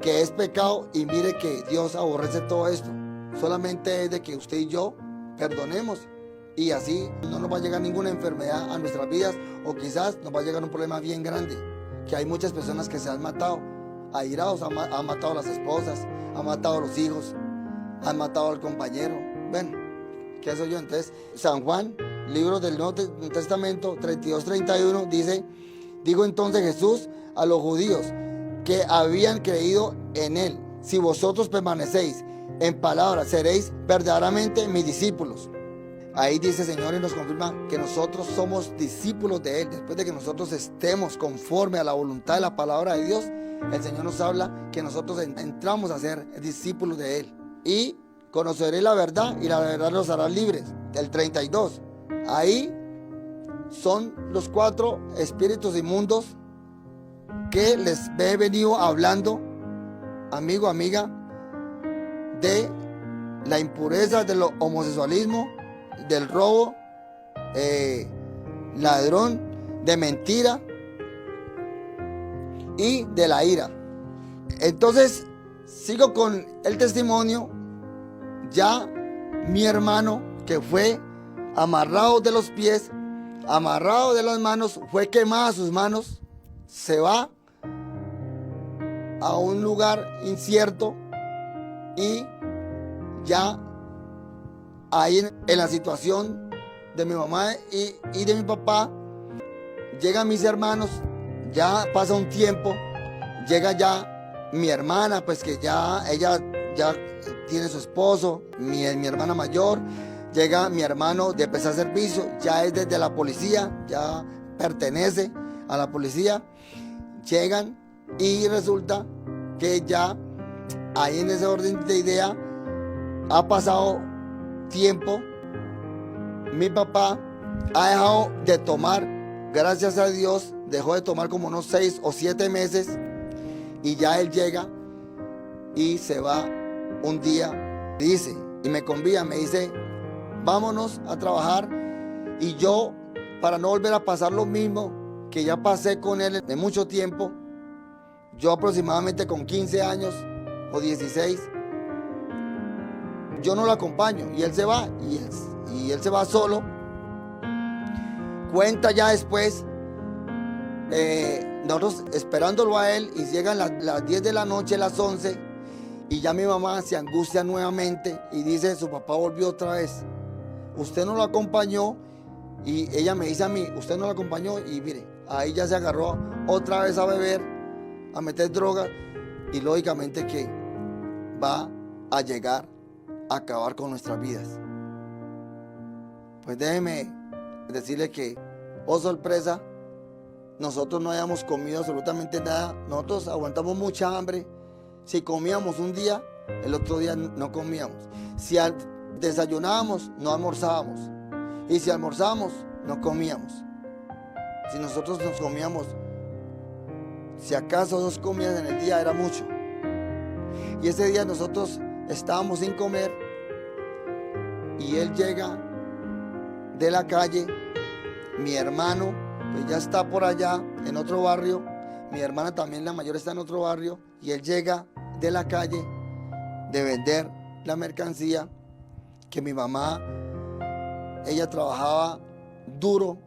que es pecado, y mire que Dios aborrece todo esto. Solamente es de que usted y yo perdonemos, y así no nos va a llegar ninguna enfermedad a nuestras vidas, o quizás nos va a llegar un problema bien grande, que hay muchas personas que se han matado, airados, han matado a las esposas, han matado a los hijos, han matado al compañero. Bueno, ¿qué soy yo? Entonces, San Juan, libro del Nuevo Testamento 32:31 dice: digo entonces Jesús a los judíos que habían creído en él: si vosotros permanecéis en palabra, seréis verdaderamente mis discípulos. Ahí dice el Señor y nos confirma que nosotros somos discípulos de Él. Después de que nosotros estemos conforme a la voluntad de la palabra de Dios, el Señor nos habla que nosotros entramos a ser discípulos de Él. Y conoceréis la verdad, y la verdad los hará libres. El 32. Ahí son los 4 espíritus inmundos que les he venido hablando, amigo, amiga, de la impureza, del homosexualismo, del robo, ladrón, de mentira y de la ira. Entonces, sigo con el testimonio. Ya mi hermano, que fue amarrado de los pies, amarrado de las manos, fue quemada sus manos, se va a un lugar incierto, y ya ahí en la situación de mi mamá y de mi papá, llegan mis hermanos, ya pasa un tiempo, llega ya mi hermana, pues que ella ya tiene su esposo, mi hermana mayor, llega mi hermano de pesar servicio, ya es desde la policía, ya pertenece a la policía, llegan y resulta que ya ahí en ese orden de idea ha pasado tiempo, mi papá ha dejado de tomar, gracias a Dios, dejó de tomar como unos 6 o 7 meses, y ya él llega y se va un día, dice, y me convida, me dice: vámonos a trabajar. Y yo, para no volver a pasar lo mismo que ya pasé con él de mucho tiempo, yo aproximadamente con 15 años o 16, yo no lo acompaño, y él se va, y él se va solo. Cuenta ya después, nosotros esperándolo a él, y llegan las 10 de la noche, las 11, y ya mi mamá se angustia nuevamente y dice: su papá volvió otra vez, usted no lo acompañó. Y ella me dice a mí: usted no lo acompañó. Y mire, ahí ya se agarró otra vez a beber, a meter drogas, y lógicamente que va a llegar a acabar con nuestras vidas. Pues déjeme decirle que, oh sorpresa, nosotros no habíamos comido absolutamente nada. Nosotros aguantamos mucha hambre. Si comíamos un día, el otro día no comíamos. Si desayunábamos, no almorzábamos. Y si almorzábamos, no comíamos. Si nosotros nos comíamos, si acaso 2 comidas en el día, era mucho. Y ese día nosotros estábamos sin comer, y él llega de la calle. Mi hermano pues ya está por allá en otro barrio, mi hermana también, la mayor, está en otro barrio, y él llega de la calle de vender la mercancía, que mi mamá, ella trabajaba duro,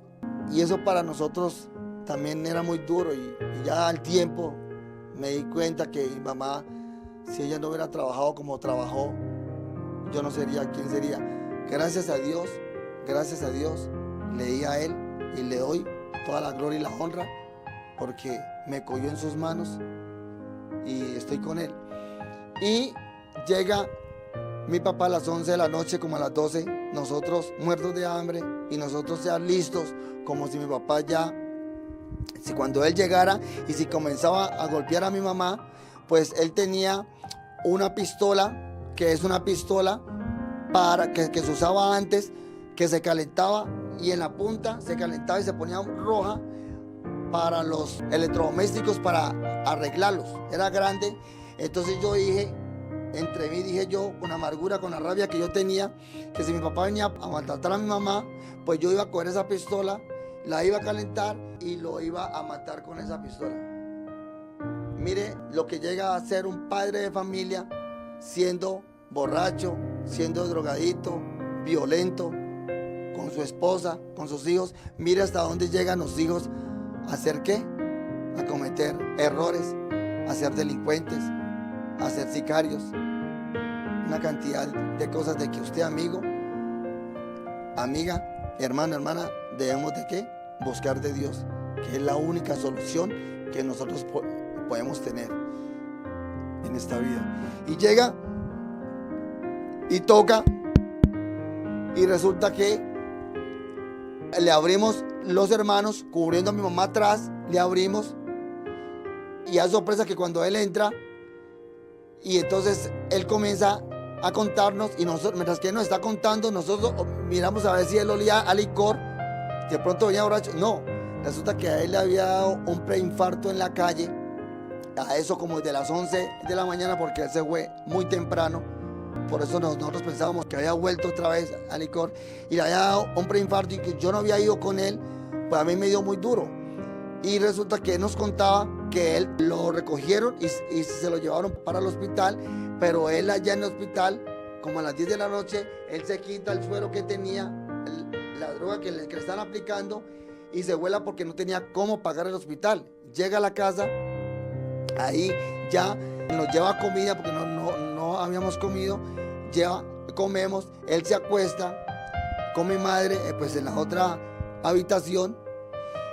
y eso para nosotros también era muy duro, y ya al tiempo me di cuenta que mi mamá, si ella no hubiera trabajado como trabajó, yo no sería quien sería. Gracias a Dios, le di a él, y le doy toda la gloria y la honra, porque me cogió en sus manos y estoy con él. Y llega mi papá a las 11 de la noche, como a las 12, nosotros muertos de hambre y nosotros ya listos, como si mi papá ya, si cuando él llegara y si comenzaba a golpear a mi mamá, pues él tenía una pistola, que es una pistola para que se usaba antes, que se calentaba y en la punta se calentaba y se ponía roja para los electrodomésticos, para arreglarlos. Era grande. Entonces yo dije, entre mí dije yo, con amargura, con la rabia que yo tenía, que si mi papá venía a maltratar a mi mamá, pues yo iba a coger esa pistola, la iba a calentar y lo iba a matar con esa pistola. Mire lo que llega a ser un padre de familia siendo borracho, siendo drogadito, violento, con su esposa, con sus hijos. Mire hasta dónde llegan los hijos a hacer qué, a cometer errores, a ser delincuentes, a ser sicarios. Una cantidad de cosas de que usted, amigo, amiga, hermano, hermana, debemos de qué, buscar de Dios, que es la única solución que nosotros podemos tener en esta vida. Y llega y toca y resulta que le abrimos los hermanos, cubriendo a mi mamá atrás, le abrimos y a sorpresa que cuando él entra y entonces él comienza a contarnos y nosotros, mientras que él nos está contando, nosotros miramos a ver si él olía a licor, de pronto venía borracho. No, resulta que a él le había dado un preinfarto en la calle, a eso como de las 11 de la mañana, porque él se fue muy temprano. Por eso nosotros pensábamos que había vuelto otra vez al licor y le había dado un preinfarto y que yo no había ido con él, pues a mí me dio muy duro. Y resulta que él nos contaba que él lo recogieron y se lo llevaron para el hospital, pero él allá en el hospital, como a las 10 de la noche, él se quita el suero que tenía, la droga que le están aplicando y se vuela porque no tenía cómo pagar el hospital. Llega a la casa, ahí ya nos lleva comida porque no habíamos comido, comemos, él se acuesta con mi madre pues en la otra habitación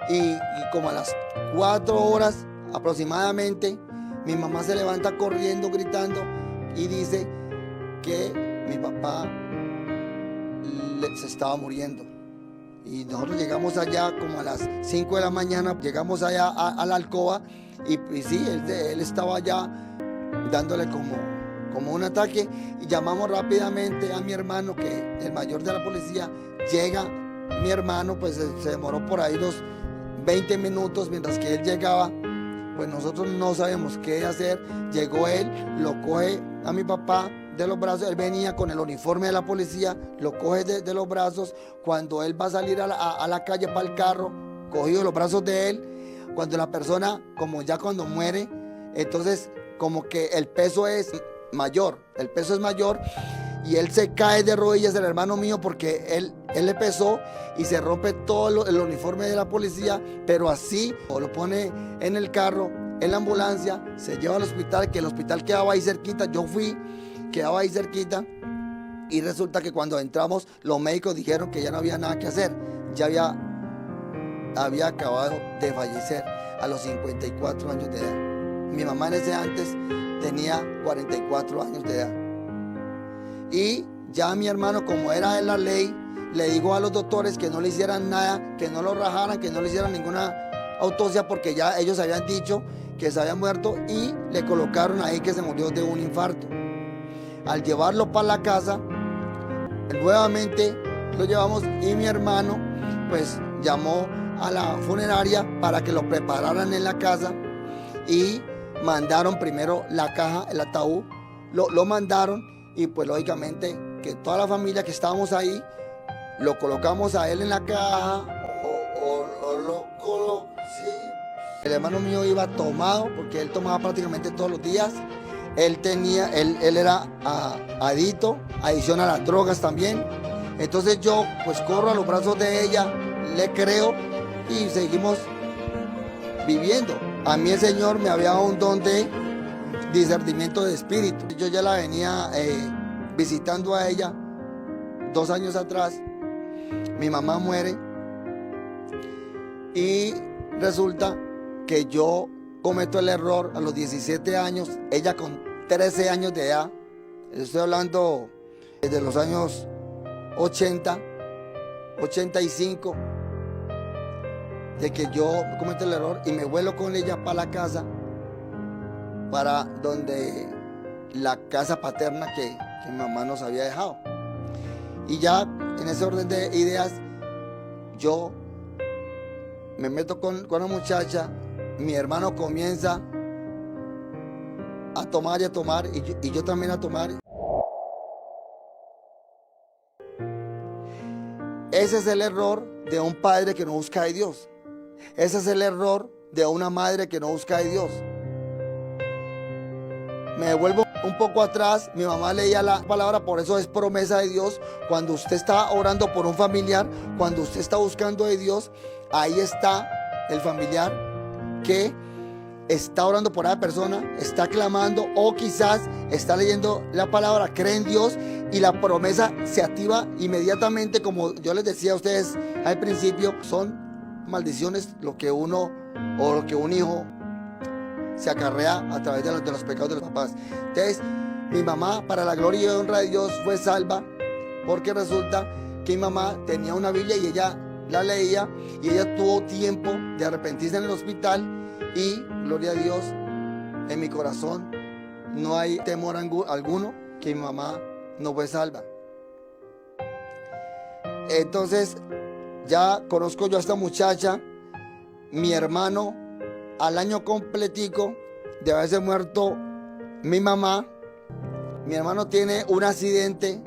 y como a las 4 horas aproximadamente mi mamá se levanta corriendo, gritando y dice que mi papá se estaba muriendo. Y nosotros llegamos allá como a las 5 de la mañana, llegamos allá a la alcoba y sí, él estaba allá dándole como un ataque y llamamos rápidamente a mi hermano, que el mayor de la policía. Llega mi hermano, pues se demoró por ahí unos 20 minutos mientras que él llegaba, pues nosotros no sabemos qué hacer. Llegó él, lo coge a mi papá de los brazos, él venía con el uniforme de la policía, lo coge de los brazos. Cuando él va a salir a la calle para el carro, cogido de los brazos de él, cuando la persona, como ya cuando muere, entonces como que el peso es mayor y él se cae de rodillas, el hermano mío, porque él le pesó y se rompe todo el uniforme de la policía, pero así lo pone en el carro, en la ambulancia, se lleva al hospital, que el hospital quedaba ahí cerquita. Yo fui, quedaba ahí cerquita y resulta que cuando entramos los médicos dijeron que ya no había nada que hacer, ya había acabado de fallecer a los 54 años de edad. Mi mamá en ese antes tenía 44 años de edad. Y ya mi hermano, como era de la ley, le dijo a los doctores que no le hicieran nada, que no lo rajaran, que no le hicieran ninguna autopsia, porque ya ellos habían dicho que se había muerto y le colocaron ahí que se murió de un infarto. Al llevarlo para la casa, nuevamente lo llevamos y mi hermano pues llamó a la funeraria para que lo prepararan en la casa y mandaron primero la caja, el ataúd, lo mandaron y pues lógicamente que toda la familia que estábamos ahí lo colocamos a él en la caja sí. El hermano mío iba tomado porque él tomaba prácticamente todos los días. Él era adicto, adicción a las drogas también. Entonces yo pues corro a los brazos de ella, le creo y seguimos viviendo. A mí el Señor me había dado un don de discernimiento de espíritu. Yo ya la venía visitando a ella 2 años atrás. Mi mamá muere y resulta que yo cometo el error a los 17 años, ella con 13 años de edad. Estoy hablando desde los años 80, 85, de que yo cometo el error y me vuelo con ella para la casa, para donde la casa paterna que mi mamá nos había dejado. Y ya en ese orden de ideas, yo me meto con la muchacha, mi hermano comienza a tomar y a tomar, y yo también a tomar. Ese es el error de un padre que no busca de Dios. Ese es el error de una madre que no busca de Dios. Me devuelvo un poco atrás, mi mamá leía la palabra, por eso es promesa de Dios. Cuando usted está orando por un familiar, cuando usted está buscando de Dios, ahí está el familiar que está orando por esa persona, está clamando o quizás está leyendo la palabra, cree en Dios y la promesa se activa inmediatamente. Como yo les decía a ustedes al principio, son maldiciones lo que uno o lo que un hijo se acarrea a través de los pecados de los papás. Entonces, mi mamá, para la gloria y honra de Dios, fue salva, porque resulta que mi mamá tenía una Biblia y ella la leía, y ella tuvo tiempo de arrepentirse en el hospital, y gloria a Dios, en mi corazón no hay temor alguno que mi mamá no fue salva. Entonces, ya conozco yo a esta muchacha. Mi hermano, al año completico de haberse muerto mi mamá, mi hermano tiene un accidente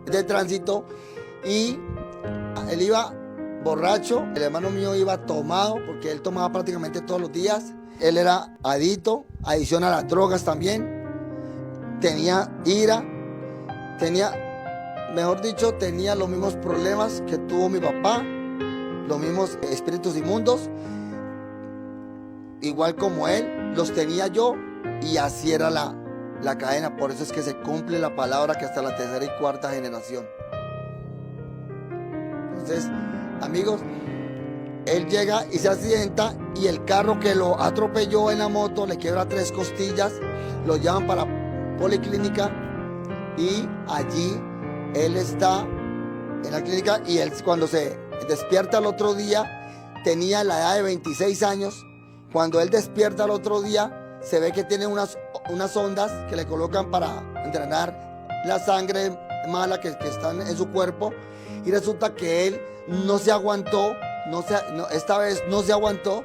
de tránsito, y él iba borracho, el hermano mío iba tomado, porque él tomaba prácticamente todos los días. Él era adicto, adicción a las drogas también, tenía ira, mejor dicho, tenía los mismos problemas que tuvo mi papá, los mismos espíritus inmundos, igual como él, los tenía yo, y así era la cadena. Por eso es que se cumple la palabra que hasta la tercera y cuarta generación. Entonces, amigos, él llega y se accidenta, y el carro que lo atropelló en la moto le quiebra 3 costillas, lo llevan para policlínica, y allí él está en la clínica, y él, cuando se despierta el otro día, tenía la edad de 26 años. Cuando él despierta el otro día, se ve que tiene unas ondas que le colocan para drenar la sangre mala que están en su cuerpo, y resulta que él no se aguantó, esta vez no se aguantó,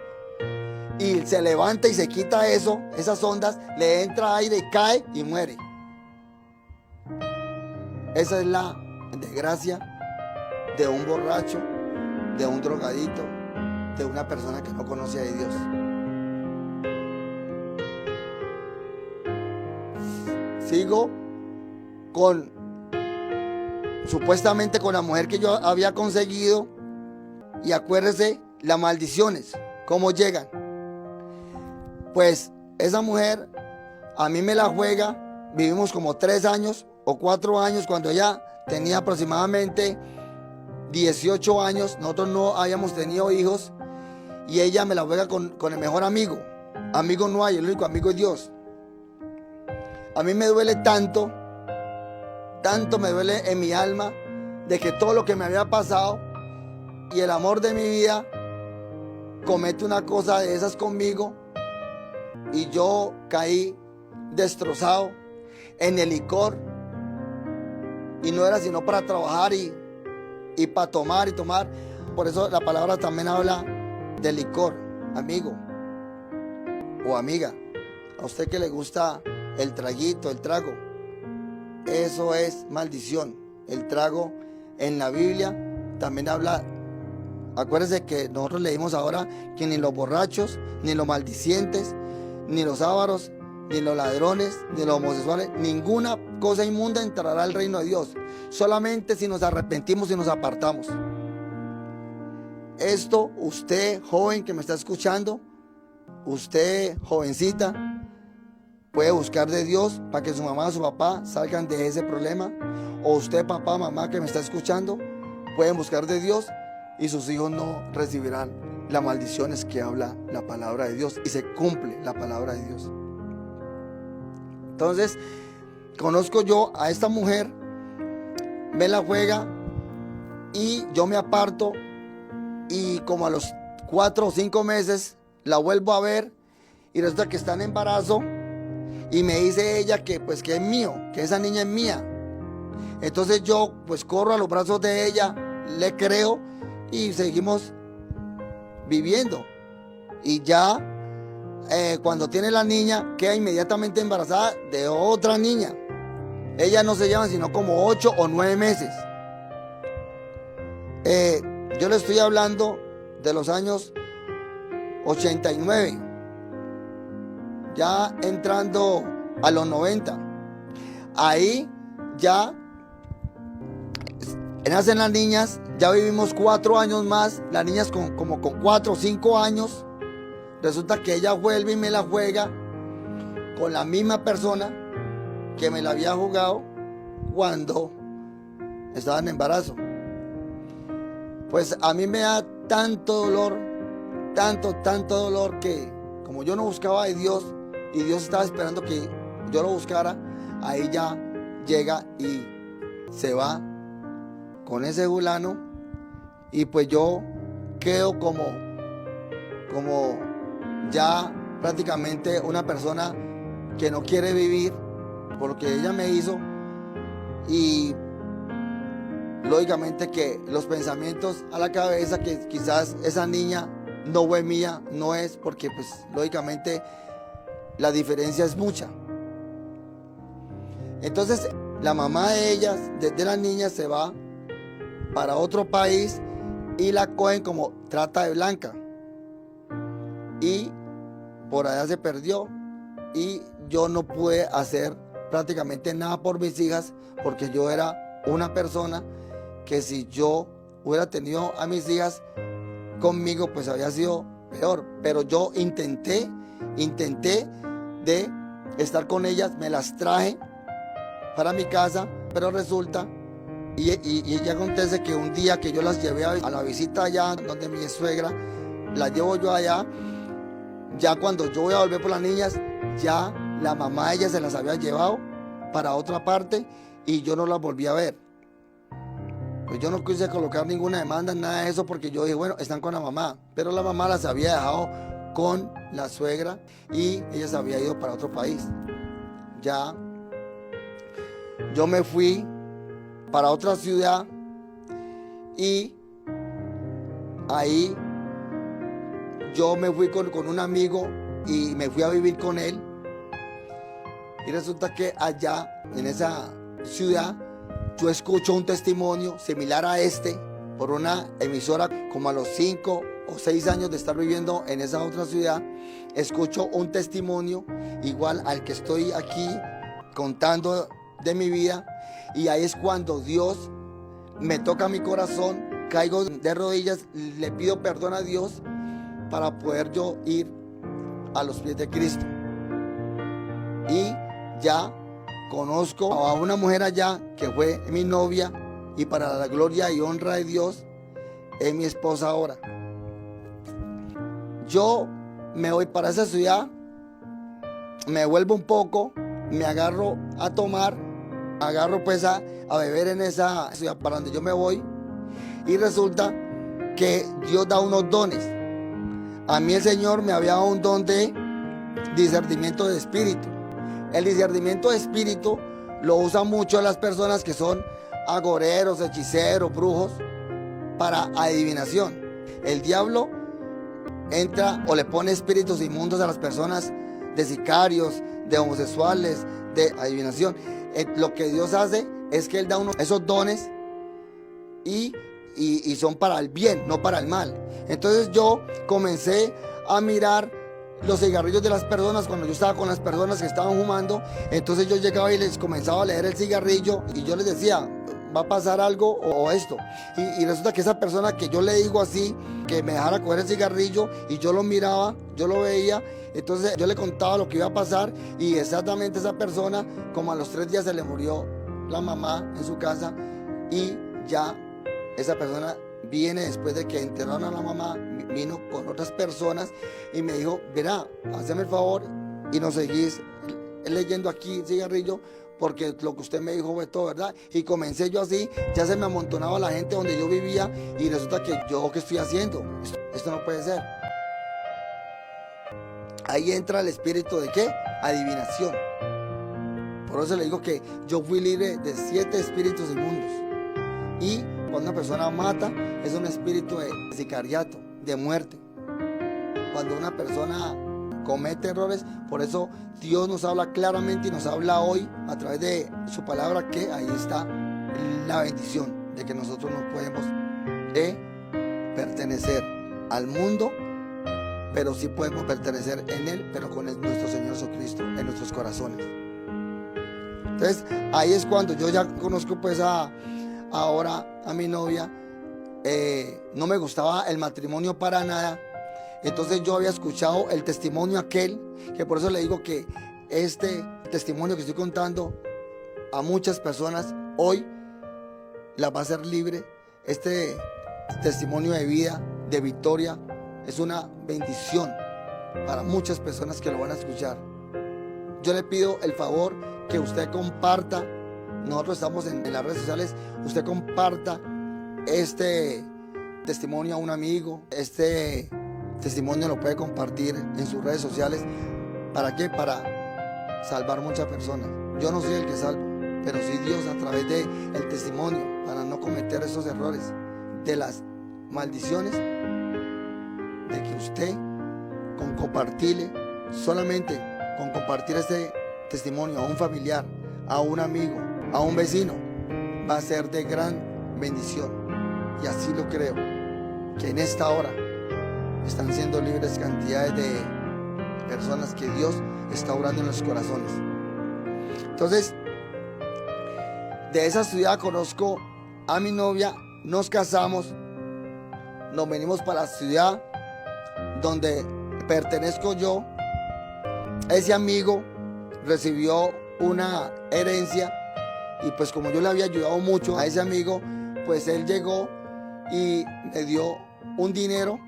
y se levanta y se quita esas ondas, le entra aire y cae y muere. Esa es la desgracia de un borracho, de un drogadito, de una persona que no conoce a Dios. Sigo supuestamente con la mujer que yo había conseguido, y acuérdese las maldiciones, cómo llegan. Pues esa mujer a mí me la juega, vivimos como 3 años o 4 años, cuando ella tenía aproximadamente 18 años, nosotros no habíamos tenido hijos, y ella me la juega con el mejor amigo. Amigo no hay, el único amigo es Dios. A mí me duele tanto me duele en mi alma, de que todo lo que me había pasado, y el amor de mi vida comete una cosa de esas conmigo, y yo caí destrozado en el licor, y no era sino para trabajar y para tomar y tomar. Por eso la palabra también habla de licor, amigo o amiga. A usted que le gusta el traguito, el trago, eso es maldición. El trago en la Biblia también habla. Acuérdense que nosotros leímos ahora que ni los borrachos, ni los maldicientes, ni los ávaros, ni los ladrones, ni los homosexuales, ninguna cosa inmunda entrará al reino de Dios. Solamente si nos arrepentimos y nos apartamos. Esto, usted joven que me está escuchando, usted jovencita, puede buscar de Dios para que su mamá o su papá salgan de ese problema. O usted, papá, mamá que me está escuchando, pueden buscar de Dios y sus hijos no recibirán la maldición es que habla la palabra de Dios y se cumple la palabra de Dios. Entonces, conozco yo a esta mujer, me la juega y yo me aparto y como a los 4 o 5 meses la vuelvo a ver y resulta que está en embarazo y me dice ella que pues que es mío, que esa niña es mía. Entonces yo pues corro a los brazos de ella, le creo y seguimos viviendo. Y ya cuando tiene la niña queda inmediatamente embarazada de otra niña. Ellas no se llevan sino como 8 o 9 meses. Yo le estoy hablando de los años 89, ya entrando a los 90. Ahí ya nacen las niñas, ya vivimos 4 años más, las niñas como con 4 o 5 años. Resulta que ella vuelve y me la juega con la misma persona que me la había jugado cuando estaba en embarazo. Pues a mí me da tanto dolor, tanto dolor, que como yo no buscaba de Dios y Dios estaba esperando que yo lo buscara, ahí ya llega y se va con ese fulano y pues yo quedo como ya prácticamente una persona que no quiere vivir por lo que ella me hizo. Y lógicamente que los pensamientos a la cabeza que quizás esa niña no fue mía, no es, porque pues lógicamente la diferencia es mucha. Entonces la mamá de ellas, de las niñas, se va para otro país y la cogen como trata de blanca. Y por allá se perdió y yo no pude hacer prácticamente nada por mis hijas porque yo era una persona que si yo hubiera tenido a mis hijas conmigo pues había sido peor, pero yo intenté de estar con ellas, me las traje para mi casa, pero resulta y ya acontece que un día que yo las llevé a la visita allá donde mi suegra, las llevo yo allá, ya cuando yo voy a volver por las niñas, ya la mamá de ellas se las había llevado para otra parte y yo no las volví a ver. Pues yo no quise colocar ninguna demanda, nada de eso, porque yo dije, bueno, están con la mamá. Pero la mamá las había dejado con la suegra y ella se había ido para otro país. Ya yo me fui para otra ciudad y ahí yo me fui con un amigo y me fui a vivir con él. Y resulta que allá en esa ciudad yo escucho un testimonio similar a este por una emisora. Como a los 5 o 6 años de estar viviendo en esa otra ciudad, escucho un testimonio igual al que estoy aquí contando de mi vida. Y ahí es cuando Dios me toca mi corazón, caigo de rodillas, le pido perdón a Dios para poder yo ir a los pies de Cristo. Y ya conozco a una mujer allá que fue mi novia y para la gloria y honra de Dios es mi esposa ahora. Yo me voy para esa ciudad, me vuelvo un poco, me agarro a tomar, agarro pues a beber en esa ciudad para donde yo me voy y resulta que Dios da unos dones. A mí el Señor me había dado un don de discernimiento de espíritu. El discernimiento de espíritu lo usan mucho las personas que son agoreros, hechiceros, brujos, para adivinación. El diablo entra o le pone espíritus inmundos a las personas de sicarios, de homosexuales, de adivinación. Lo que Dios hace es que Él da esos dones y son para el bien, no para el mal. Entonces yo comencé a mirar los cigarrillos de las personas cuando yo estaba con las personas que estaban fumando. Entonces yo llegaba y les comenzaba a leer el cigarrillo y yo les decía, va a pasar algo o esto. Y resulta que esa persona que yo le digo así, que me dejara coger el cigarrillo y yo lo miraba, yo lo veía, entonces yo le contaba lo que iba a pasar y exactamente esa persona, como a los 3 días se le murió la mamá en su casa y ya esa persona viene después de que enterraron a la mamá, mi vino con otras personas y me dijo, verá, hazme el favor y no seguís leyendo aquí cigarrillo, porque lo que usted me dijo fue todo, ¿verdad? Y comencé yo así, ya se me amontonaba la gente donde yo vivía y resulta que yo, ¿qué estoy haciendo? Esto no puede ser. Ahí entra el espíritu de ¿qué? Adivinación. Por eso le digo que yo fui libre de 7 espíritus inmundos. Y cuando una persona mata, es un espíritu de sicariato, de muerte. Cuando una persona comete errores, por eso Dios nos habla claramente y nos habla hoy a través de su palabra, que ahí está la bendición de que nosotros no podemos pertenecer al mundo, pero sí podemos pertenecer en él, pero con nuestro Señor Jesucristo en nuestros corazones. Entonces ahí es cuando yo ya conozco pues ahora a mi novia. No me gustaba el matrimonio para nada. Entonces yo había escuchado el testimonio aquel, que por eso le digo que este testimonio que estoy contando a muchas personas hoy la va a hacer libre. Este testimonio de vida, de victoria, es una bendición para muchas personas que lo van a escuchar. Yo le pido el favor que usted comparta. Nosotros estamos en las redes sociales. Usted comparta este testimonio a un amigo. Este testimonio lo puede compartir en sus redes sociales. ¿Para qué? Para salvar muchas personas. Yo no soy el que salvo, pero sí Dios a través del testimonio, para no cometer esos errores de las maldiciones, de que usted con compartirle, solamente con compartir este testimonio a un familiar, a un amigo, a un vecino, va a ser de gran bendición. Y así lo creo, que en esta hora están siendo libres cantidades de personas que Dios está obrando en los corazones. Entonces, de esa ciudad conozco a mi novia, nos casamos, nos venimos para la ciudad donde pertenezco yo. Ese amigo recibió una herencia y pues como yo le había ayudado mucho a ese amigo, pues él llegó y me dio un dinero,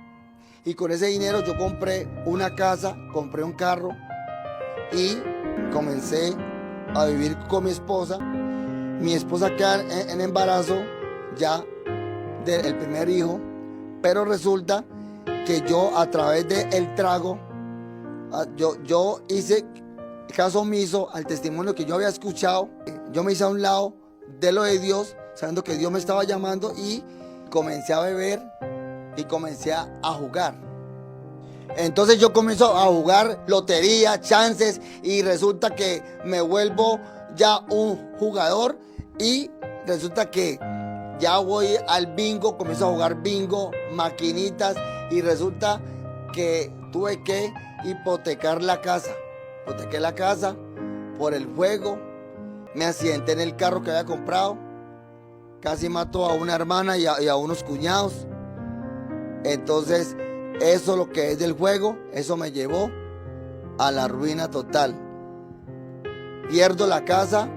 y con ese dinero yo compré una casa, compré un carro y comencé a vivir con mi esposa. Mi esposa queda en embarazo ya del primer hijo, pero resulta que yo a través del trago, yo hice caso omiso al testimonio que yo había escuchado. Yo me hice a un lado de lo de Dios, sabiendo que Dios me estaba llamando, y comencé a beber y comencé a jugar. Entonces yo comienzo a jugar lotería, chances, y resulta que me vuelvo ya un jugador, y resulta que ya voy al bingo, comienzo a jugar bingo, maquinitas, y resulta que tuve que hipotecar la casa. Hipotequé la casa por el juego, me accidenté en el carro que había comprado, casi mató a una hermana y a unos cuñados. Entonces, eso lo que es del juego, eso me llevó a la ruina total. Pierdo la casa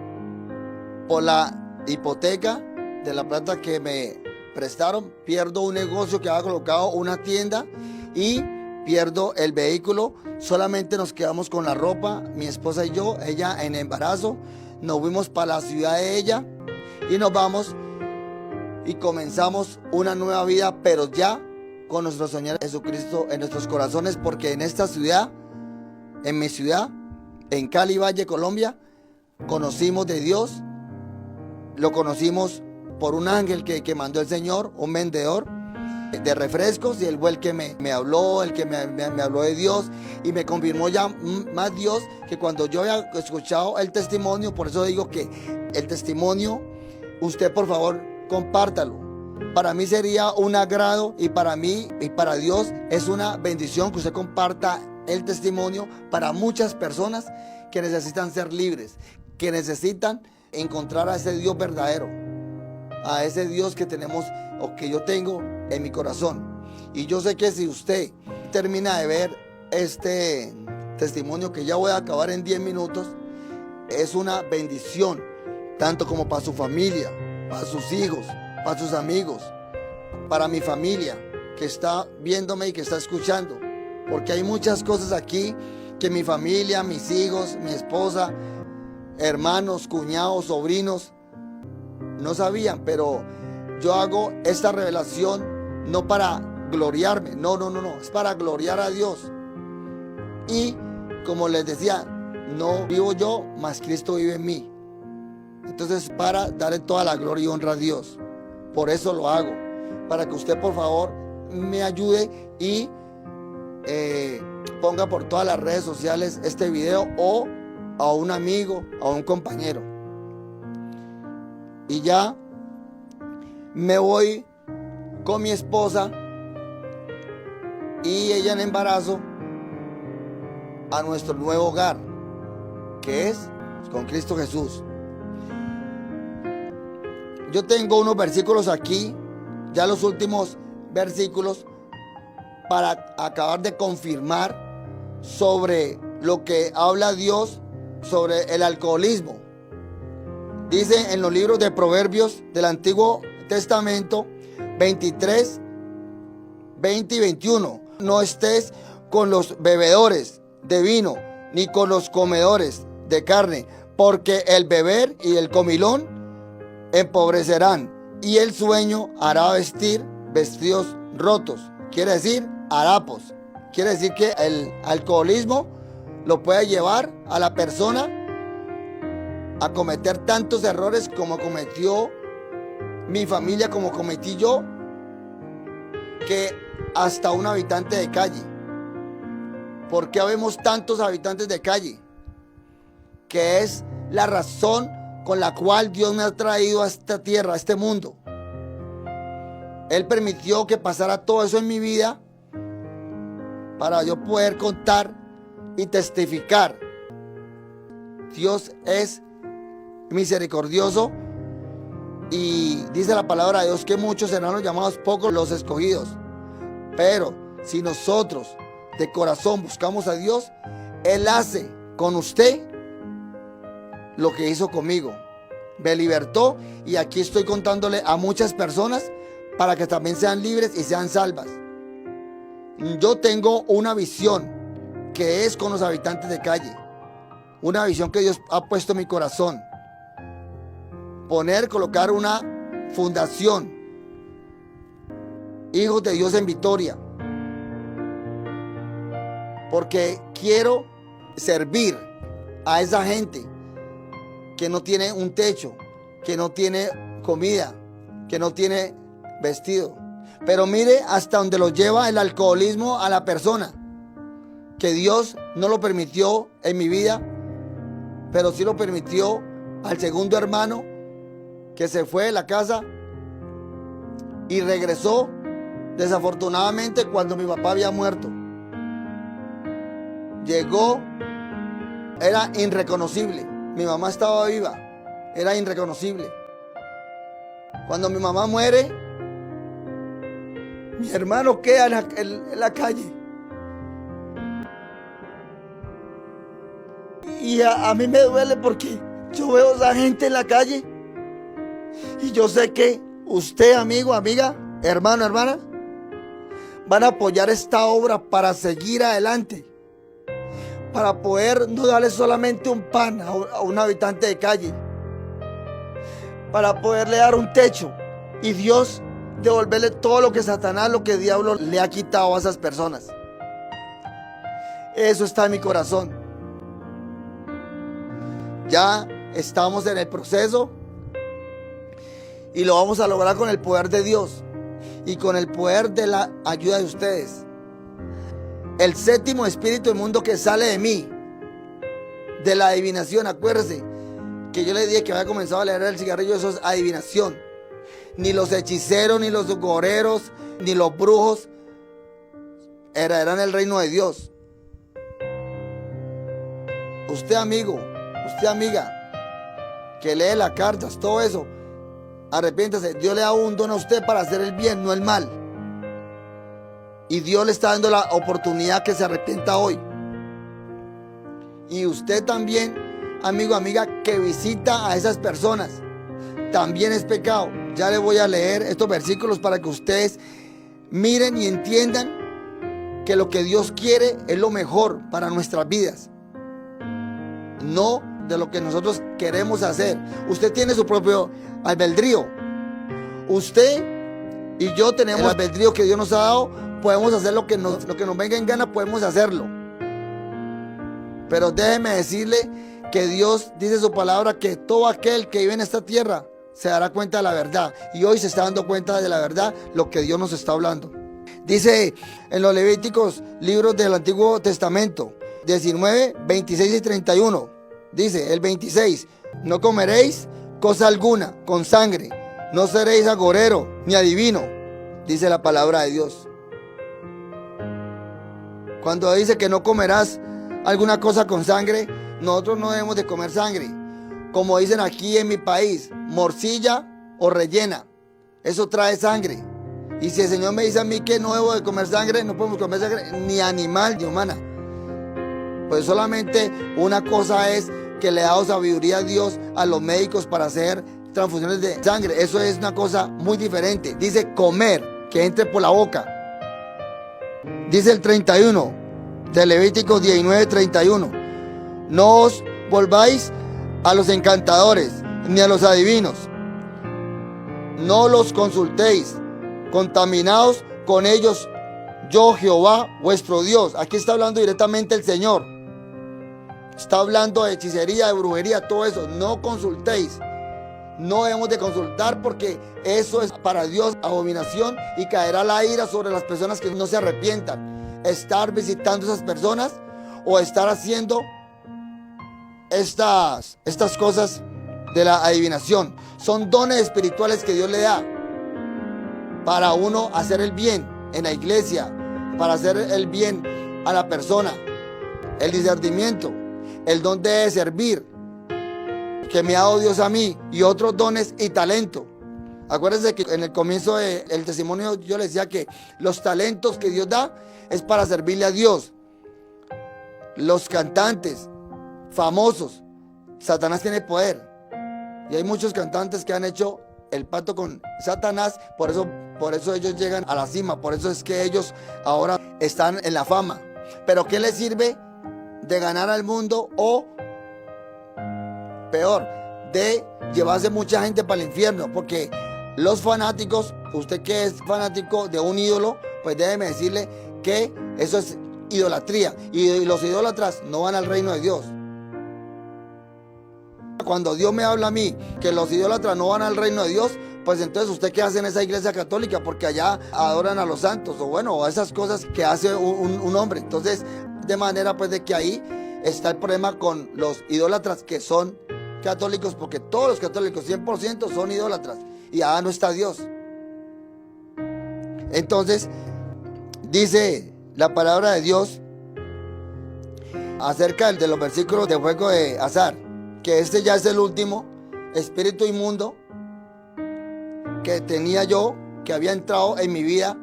por la hipoteca de la plata que me prestaron, pierdo un negocio que había colocado, una tienda, y pierdo el vehículo. Solamente nos quedamos con la ropa, mi esposa y yo. Ella en embarazo, nos fuimos para la ciudad de ella y nos vamos y comenzamos una nueva vida, pero ya con nuestro Señor Jesucristo en nuestros corazones, porque en esta ciudad, en mi ciudad, en Cali Valle, Colombia, conocimos de Dios. Lo conocimos por un ángel que mandó el Señor, un vendedor de refrescos, y él fue el que me habló, el que me habló de Dios, y me confirmó ya más Dios que cuando yo había escuchado el testimonio. Por eso digo que el testimonio, usted por favor compártalo. Para mí sería un agrado, y para mí y para Dios es una bendición que usted comparta el testimonio para muchas personas que necesitan ser libres, que necesitan encontrar a ese Dios verdadero, a ese Dios que tenemos o que yo tengo en mi corazón. Y yo sé que si usted termina de ver este testimonio, que ya voy a acabar en 10 minutos, es una bendición, tanto como para su familia, para sus hijos, para sus amigos, para mi familia, que está viéndome y que está escuchando, porque hay muchas cosas aquí que mi familia, mis hijos, mi esposa, hermanos, cuñados, sobrinos no sabían, pero yo hago esta revelación no para gloriarme, no, es para gloriar a Dios. Y como les decía, no vivo yo, mas Cristo vive en mí. Entonces, para darle toda la gloria y honra a Dios. Por eso lo hago, para que usted por favor me ayude y ponga por todas las redes sociales este video, o a un amigo, a un compañero. Y ya me voy con mi esposa y ella en embarazo a nuestro nuevo hogar, que es con Cristo Jesús. Yo tengo unos versículos aquí, ya los últimos versículos, para acabar de confirmar sobre lo que habla Dios sobre el alcoholismo. Dice en los libros de Proverbios del Antiguo Testamento 23, 20 y 21: no estés con los bebedores de vino, ni con los comedores de carne, porque el beber y el comilón empobrecerán, y el sueño hará vestir vestidos rotos. Quiere decir harapos. Quiere decir que el alcoholismo lo puede llevar a la persona a cometer tantos errores como cometió mi familia, como cometí yo, que hasta un habitante de calle. ¿Por qué habemos tantos habitantes de calle? Que es la razón con la cual Dios me ha traído a esta tierra, a este mundo. Él permitió que pasara todo eso en mi vida para yo poder contar y testificar. Dios es misericordioso, y dice la palabra de Dios que muchos serán los llamados, pocos los escogidos. Pero si nosotros de corazón buscamos a Dios, Él hace con usted lo que hizo conmigo. Me libertó, y aquí estoy contándole a muchas personas para que también sean libres y sean salvas. Yo tengo una visión que es con los habitantes de calle, una visión que Dios ha puesto en mi corazón. Colocar una fundación, Hijos de Dios en Victoria, porque quiero servir a esa gente que no tiene un techo, que no tiene comida, que no tiene vestido. Pero mire hasta donde lo lleva el alcoholismo a la persona, que Dios no lo permitió en mi vida, pero sí lo permitió al segundo hermano, que se fue de la casa y regresó desafortunadamente cuando mi papá había muerto. Llegó, era irreconocible. Mi mamá estaba viva, era irreconocible. Cuando mi mamá muere, mi hermano queda en la calle. Y a mí me duele porque yo veo a esa gente en la calle. Y yo sé que usted, amigo, amiga, hermano, hermana, van a apoyar esta obra para seguir adelante, para poder no darle solamente un pan a un habitante de calle, para poderle dar un techo y Dios devolverle todo lo que Satanás, lo que el diablo le ha quitado a esas personas. Eso está en mi corazón. Ya estamos en el proceso y lo vamos a lograr con el poder de Dios y con el poder de la ayuda de ustedes. El séptimo espíritu inmundo que sale de mí, de la adivinación. Acuérdese que yo le dije que había comenzado a leer el cigarrillo. Eso es adivinación. Ni los hechiceros, ni los goreros, ni los brujos heredarán el reino de Dios. Usted, amigo, usted, amiga, que lee las cartas, todo eso, arrepiéntase. Dios le da un don a usted para hacer el bien, no el mal. Y Dios le está dando la oportunidad que se arrepienta hoy. Y usted también, amigo, amiga, que visita a esas personas, también es pecado. Ya le voy a leer estos versículos para que ustedes miren y entiendan que lo que Dios quiere es lo mejor para nuestras vidas, no de lo que nosotros queremos hacer. Usted tiene su propio albedrío. Usted y yo tenemos el albedrío que Dios nos ha dado. Podemos hacer lo que nos venga en gana, podemos hacerlo. Pero déjeme decirle que Dios dice su palabra que todo aquel que vive en esta tierra se dará cuenta de la verdad. Y hoy se está dando cuenta de la verdad, lo que Dios nos está hablando. Dice en los Levíticos, libros del Antiguo Testamento, 19, 26 y 31. Dice el 26, no comeréis cosa alguna con sangre, no seréis agorero ni adivino, dice la palabra de Dios. Cuando dice que no comerás alguna cosa con sangre, nosotros no debemos de comer sangre. Como dicen aquí en mi país, morcilla o rellena, eso trae sangre. Y si el Señor me dice a mí que no debo de comer sangre, no podemos comer sangre ni animal ni humana. Pues solamente una cosa es que le ha dado sabiduría a Dios a los médicos para hacer transfusiones de sangre. Eso es una cosa muy diferente. Dice comer, que entre por la boca. Dice el 31 de Levíticos 19, 31. No os volváis a los encantadores ni a los adivinos. No los consultéis, contaminados con ellos, yo Jehová vuestro Dios. Aquí está hablando directamente el Señor. Está hablando de hechicería, de brujería, todo eso. No consultéis. No debemos de consultar porque eso es para Dios abominación y caerá la ira sobre las personas que no se arrepientan. Estar visitando a esas personas o estar haciendo estas cosas de la adivinación. Son dones espirituales que Dios le da para uno hacer el bien en la iglesia, para hacer el bien a la persona. El discernimiento, el don de servir que me ha dado Dios a mí, y otros dones y talento. Acuérdense que en el comienzo del testimonio yo les decía que los talentos que Dios da es para servirle a Dios. Los cantantes famosos, Satanás tiene poder, y hay muchos cantantes que han hecho el pacto con Satanás, por eso ellos llegan a la cima, por eso es que ellos ahora están en la fama. Pero ¿qué les sirve de ganar al mundo o peor, de llevarse mucha gente para el infierno? Porque los fanáticos, usted que es fanático de un ídolo, pues déjeme decirle que eso es idolatría, y los idólatras no van al reino de Dios. Cuando Dios me habla a mí que los idólatras no van al reino de Dios, pues entonces usted qué hace en esa iglesia católica, porque allá adoran a los santos, o esas cosas que hace un hombre. Entonces, de manera pues de que ahí está el problema con los idólatras que son católicos, porque todos los católicos 100% son idólatras y allá no está Dios. Entonces dice la palabra de Dios acerca de los versículos de juego de azar, que este ya es el último espíritu inmundo que tenía yo, que había entrado en mi vida.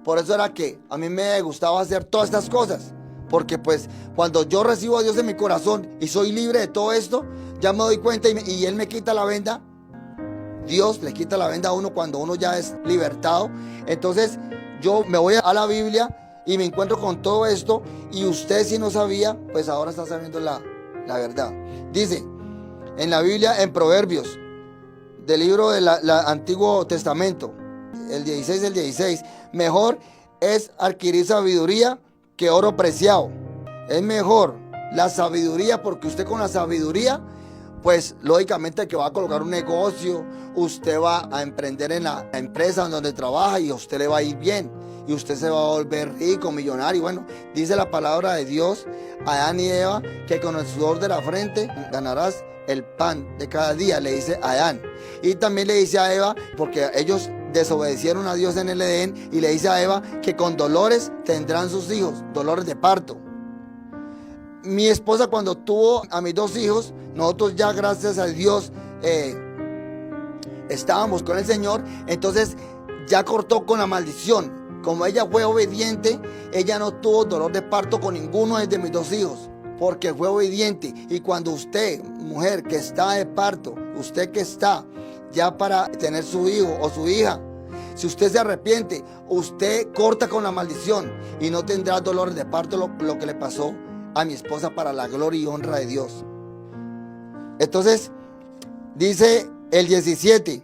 Por eso era que a mí me gustaba hacer todas estas cosas, porque pues cuando yo recibo a Dios en mi corazón y soy libre de todo esto, ya me doy cuenta y Él me quita la venda. Dios le quita la venda a uno cuando uno ya es libertado. Entonces yo me voy a la Biblia y me encuentro con todo esto, y usted, si no sabía, pues ahora está sabiendo la verdad. Dice en la Biblia, en Proverbios, del libro del Antiguo Testamento, el 16, mejor es adquirir sabiduría que oro preciado. Es mejor la sabiduría, porque usted con la sabiduría, pues lógicamente que va a colocar un negocio, usted va a emprender en la empresa donde trabaja y a usted le va a ir bien, y usted se va a volver rico, millonario. Bueno, dice la palabra de Dios a Adán y Eva que con el sudor de la frente ganarás el pan de cada día, le dice a Adán. Y también le dice a Eva, porque ellos desobedecieron a Dios en el Edén, y le dice a Eva que con dolores tendrán sus hijos, dolores de parto. Mi esposa, cuando tuvo a mis 2 hijos, nosotros ya, gracias a Dios, estábamos con el Señor. Entonces ya cortó con la maldición. Como ella fue obediente, ella no tuvo dolor de parto con ninguno de mis 2 hijos, porque fue obediente. Y cuando usted, mujer que está de parto, usted que está ya para tener su hijo o su hija, Si usted se arrepiente, usted corta con la maldición y no tendrá dolores de parto lo que le pasó a mi esposa, para la gloria y honra de Dios. Entonces, dice el 17,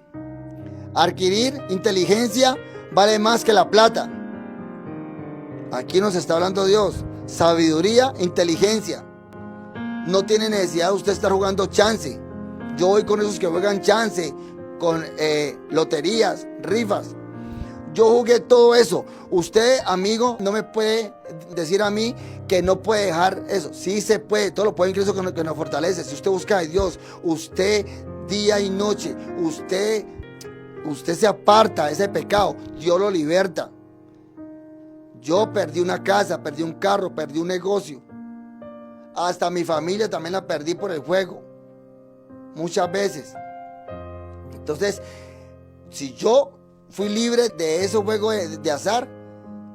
adquirir inteligencia vale más que la plata. Aquí nos está hablando Dios. Sabiduría, inteligencia. No tiene necesidad de usted estar jugando chance. Yo voy con esos que juegan chance, con loterías, rifas. Yo jugué todo eso. Usted, amigo, no me puede decir a mí que no puede dejar eso. Sí se puede, todo lo puede en Cristo que nos fortalece. Si usted busca a Dios, usted día y noche, usted se aparta de ese pecado, Dios lo liberta. Yo perdí una casa, perdí un carro, perdí un negocio. Hasta mi familia también la perdí por el juego. Muchas veces. Entonces, si yo fui libre de esos juegos de azar,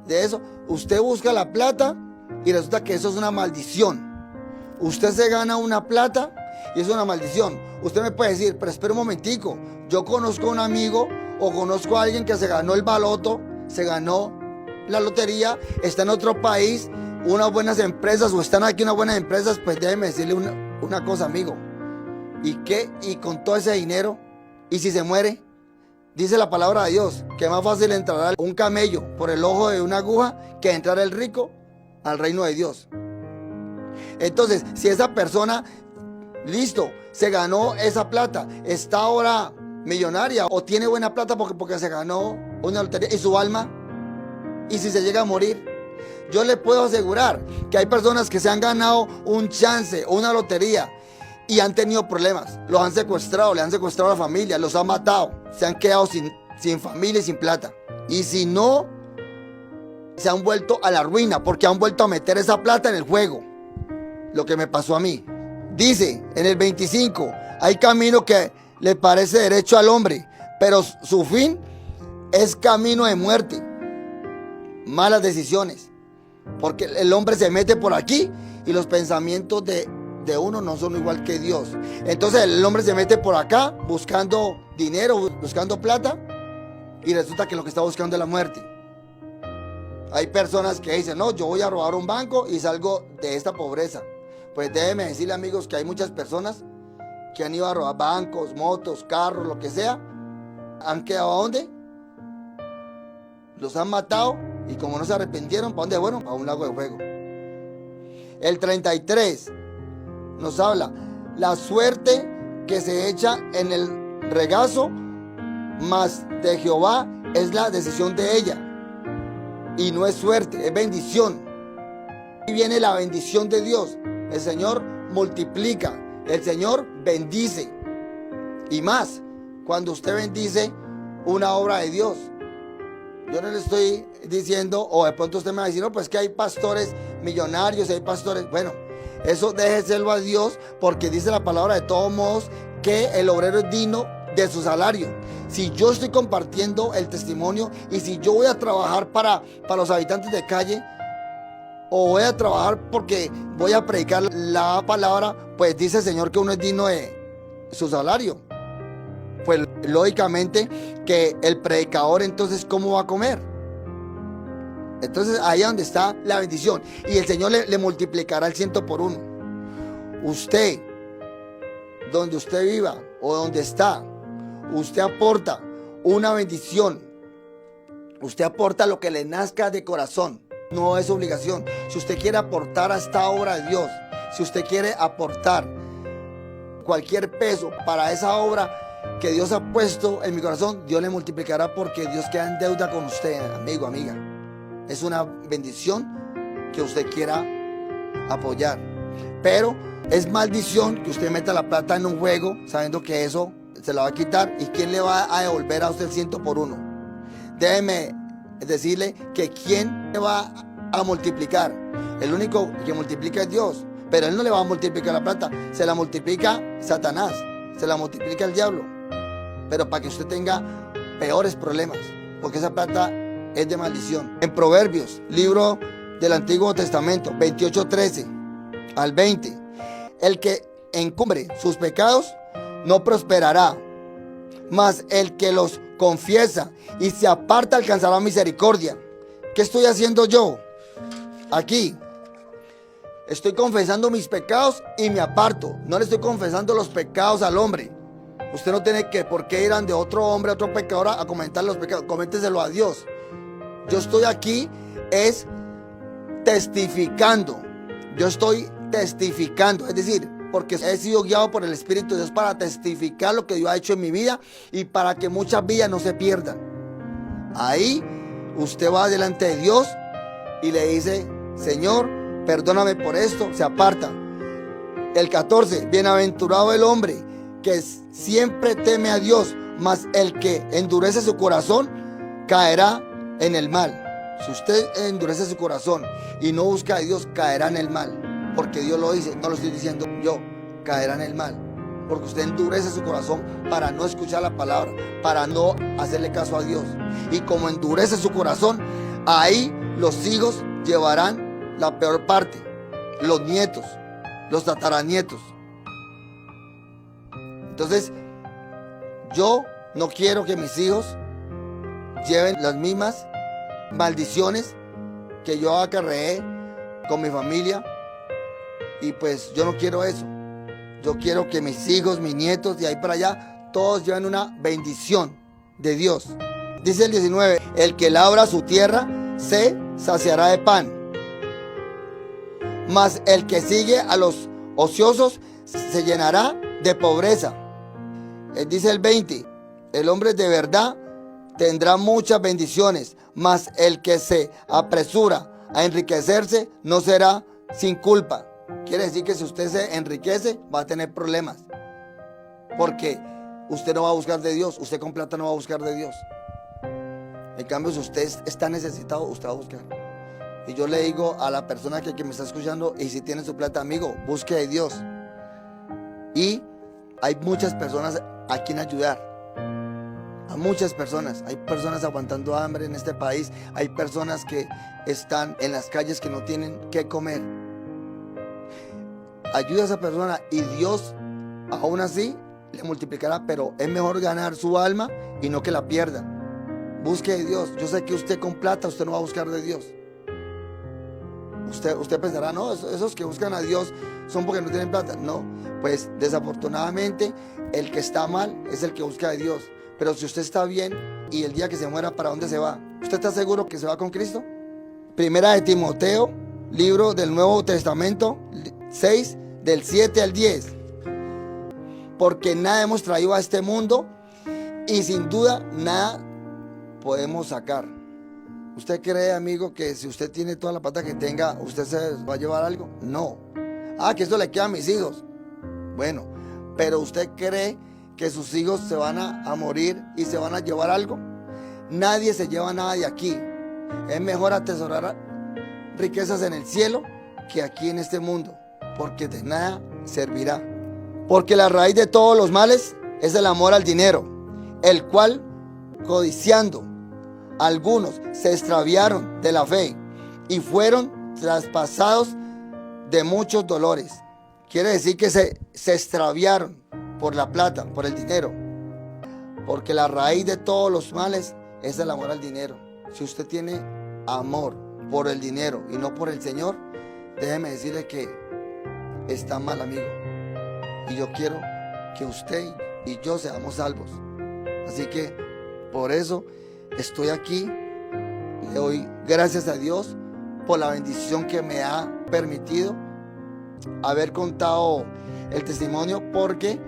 de eso, usted busca la plata y resulta que eso es una maldición. Usted se gana una plata y es una maldición. Usted me puede decir, pero espera un momentico, yo conozco a un amigo o conozco a alguien que se ganó el baloto, se ganó la lotería, está en otro país, unas buenas empresas, o están aquí unas buenas empresas. Pues déjeme decirle una cosa, amigo. ¿Y qué? Y con todo ese dinero, ¿y si se muere? Dice la palabra de Dios que es más fácil entrar un camello por el ojo de una aguja que entrar el rico al reino de Dios. Entonces, si esa persona, listo, se ganó esa plata, está ahora millonaria o tiene buena plata porque se ganó una lotería, y su alma, y si se llega a morir, yo le puedo asegurar que hay personas que se han ganado un chance o una lotería y han tenido problemas, los han secuestrado, le han secuestrado a la familia, los han matado, se han quedado sin familia y sin plata. Y si no, se han vuelto a la ruina porque han vuelto a meter esa plata en el juego. Lo que me pasó a mí. Dice en el 25, hay camino que le parece derecho al hombre, pero su fin es camino de muerte. Malas decisiones. Porque el hombre se mete por aquí y los pensamientos de uno no son igual que Dios. Entonces el hombre se mete por acá buscando dinero, buscando plata, y resulta que lo que está buscando es la muerte. Hay personas que dicen, no, yo voy a robar un banco y salgo de esta pobreza. Pues déjeme decirle, amigos, que hay muchas personas que han ido a robar bancos, motos, carros, lo que sea. ¿Han quedado a dónde? Los han matado, y como no se arrepintieron, ¿para dónde fueron? A un lago de fuego. El 33 nos habla, la suerte que se echa en el regazo, mas de Jehová es la decisión de ella. Y no es suerte, es bendición. Y viene la bendición de Dios. El Señor multiplica, el Señor bendice. Y más, cuando usted bendice una obra de Dios. Yo no le estoy diciendo, o de pronto usted me va a decir, no, pues que hay pastores millonarios, hay pastores, bueno, eso déjeselo a Dios, porque dice la palabra de todos modos que el obrero es digno de su salario. Si yo estoy compartiendo el testimonio y si yo voy a trabajar para los habitantes de calle, o voy a trabajar porque voy a predicar la palabra, pues dice el Señor que uno es digno de su salario. Pues lógicamente que el predicador, entonces, ¿cómo va a comer? Entonces ahí es donde está la bendición, y el Señor le multiplicará el 100 por 1. Usted, donde usted viva o donde está, usted aporta una bendición. Usted aporta lo que le nazca de corazón, no es obligación. Si usted quiere aportar a esta obra de Dios, si usted quiere aportar cualquier peso para esa obra que Dios ha puesto en mi corazón, Dios le multiplicará, porque Dios queda en deuda con usted, amigo, amiga. Es una bendición que usted quiera apoyar. Pero es maldición que usted meta la plata en un juego sabiendo que eso se la va a quitar. ¿Y quién le va a devolver a usted el 100 por 1? Déjeme decirle que quién le va a multiplicar. El único que multiplica es Dios. Pero Él no le va a multiplicar la plata. Se la multiplica Satanás. Se la multiplica el diablo. Pero para que usted tenga peores problemas. Porque esa plata es de maldición. En Proverbios, libro del Antiguo Testamento, 28:13 al 20. El que encumbre sus pecados no prosperará, mas el que los confiesa y se aparta, alcanzará misericordia. ¿Qué estoy haciendo yo? Aquí estoy confesando mis pecados y me aparto. No le estoy confesando los pecados al hombre. Usted no tiene por qué ir ante otro hombre, otro pecador a comentar los pecados. Coménteselo a Dios. Yo estoy aquí es testificando. Yo estoy testificando, es decir, porque he sido guiado por el Espíritu de Dios para testificar lo que Dios ha hecho en mi vida y para que muchas vidas no se pierdan. Ahí usted va delante de Dios y le dice: Señor, perdóname por esto. Se aparta. El 14, bienaventurado el hombre que siempre teme a Dios, mas el que endurece su corazón caerá en el mal. Si usted endurece su corazón y no busca a Dios, caerá en el mal. Porque Dios lo dice, no lo estoy diciendo yo, caerá en el mal. Porque usted endurece su corazón para no escuchar la palabra, para no hacerle caso a Dios. Y como endurece su corazón, ahí los hijos llevarán la peor parte. Los nietos, los tataranietos. Entonces, yo no quiero que mis hijos lleven las mismas maldiciones que yo acarreé con mi familia. Y pues yo no quiero eso. Yo quiero que mis hijos, mis nietos, de ahí para allá, todos lleven una bendición de Dios. Dice el 19, el que labra su tierra se saciará de pan, mas el que sigue a los ociosos se llenará de pobreza. Dice el 20, el hombre de verdad tendrá muchas bendiciones, mas el que se apresura a enriquecerse no será sin culpa. Quiere decir que si usted se enriquece, va a tener problemas. Porque usted no va a buscar de Dios. Usted con plata no va a buscar de Dios. En cambio, si usted está necesitado, usted va a buscar. Y yo le digo a la persona que me está escuchando, y si tiene su plata, amigo, busque de Dios. Y hay muchas personas a quien ayudar. A muchas personas. Hay personas aguantando hambre en este país. Hay personas que están en las calles que no tienen qué comer. Ayuda a esa persona y Dios aún así le multiplicará, pero es mejor ganar su alma y no que la pierda. Busque de Dios. Yo sé que usted con plata, usted no va a buscar de Dios. Usted pensará, no, esos que buscan a Dios son porque no tienen plata. No, pues desafortunadamente el que está mal es el que busca de Dios. Pero si usted está bien y el día que se muera, ¿para dónde se va? ¿Usted está seguro que se va con Cristo? Primera de Timoteo, libro del Nuevo Testamento, 6, del 7 al 10. Porque nada hemos traído a este mundo y sin duda nada podemos sacar. ¿Usted cree, amigo, que si usted tiene toda la plata que tenga, usted se va a llevar algo? No. Que eso le queda a mis hijos. Bueno, pero ¿usted cree que sus hijos se van a morir y se van a llevar algo? Nadie se lleva nada de aquí. Es mejor atesorar riquezas en el cielo que aquí en este mundo, porque de nada servirá. Porque la raíz de todos los males es el amor al dinero, el cual, codiciando, algunos se extraviaron de la fe y fueron traspasados de muchos dolores. Quiere decir que se extraviaron por la plata, por el dinero. Porque la raíz de todos los males es el amor al dinero. Si usted tiene amor por el dinero y no por el Señor, déjeme decirle que está mal, amigo. Y yo quiero que usted y yo seamos salvos. Así que por eso estoy aquí. Le doy gracias a Dios por la bendición que me ha permitido haber contado el testimonio, porque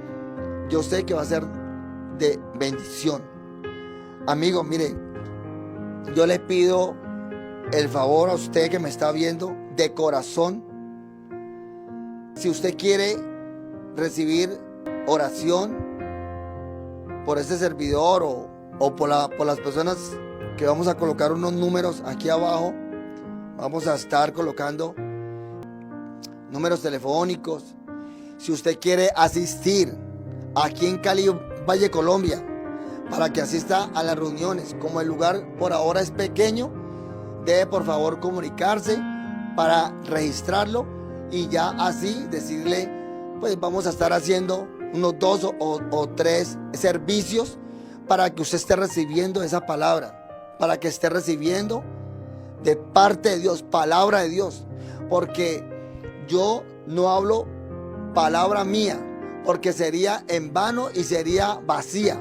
yo sé que va a ser de bendición. Amigo, mire, yo le pido el favor a usted que me está viendo de corazón. Si usted quiere recibir oración por este servidor o por las personas que vamos a colocar unos números aquí abajo, vamos a estar colocando números telefónicos. Si usted quiere asistir aquí en Cali, Valle, Colombia, para que asista a las reuniones, como el lugar por ahora es pequeño, debe por favor comunicarse para registrarlo y ya así decirle, pues vamos a estar haciendo unos 2 o 3 servicios para que usted esté recibiendo esa palabra, para que esté recibiendo de parte de Dios, palabra de Dios, porque yo no hablo palabra mía, porque sería en vano y sería vacía,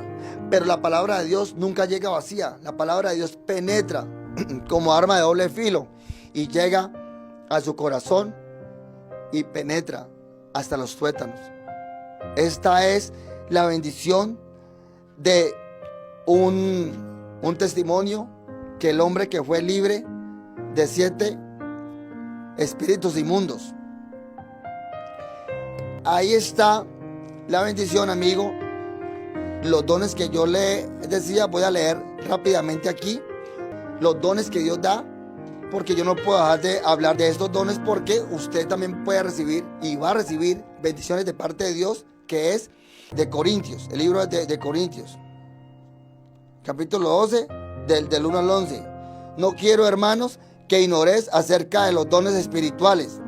pero la palabra de Dios nunca llega vacía. La palabra de Dios penetra como arma de doble filo y llega a su corazón y penetra hasta los tuétanos. Esta es la bendición de un testimonio, que el hombre que fue libre de 7 espíritus inmundos. Ahí está la bendición, amigo. Los dones que yo le decía, voy a leer rápidamente aquí los dones que Dios da, porque yo no puedo dejar de hablar de estos dones, porque usted también puede recibir y va a recibir bendiciones de parte de Dios, que es de Corintios, el libro de Corintios, capítulo 12, del 1 al 11. No quiero, hermanos, que ignoréis acerca de los dones espirituales.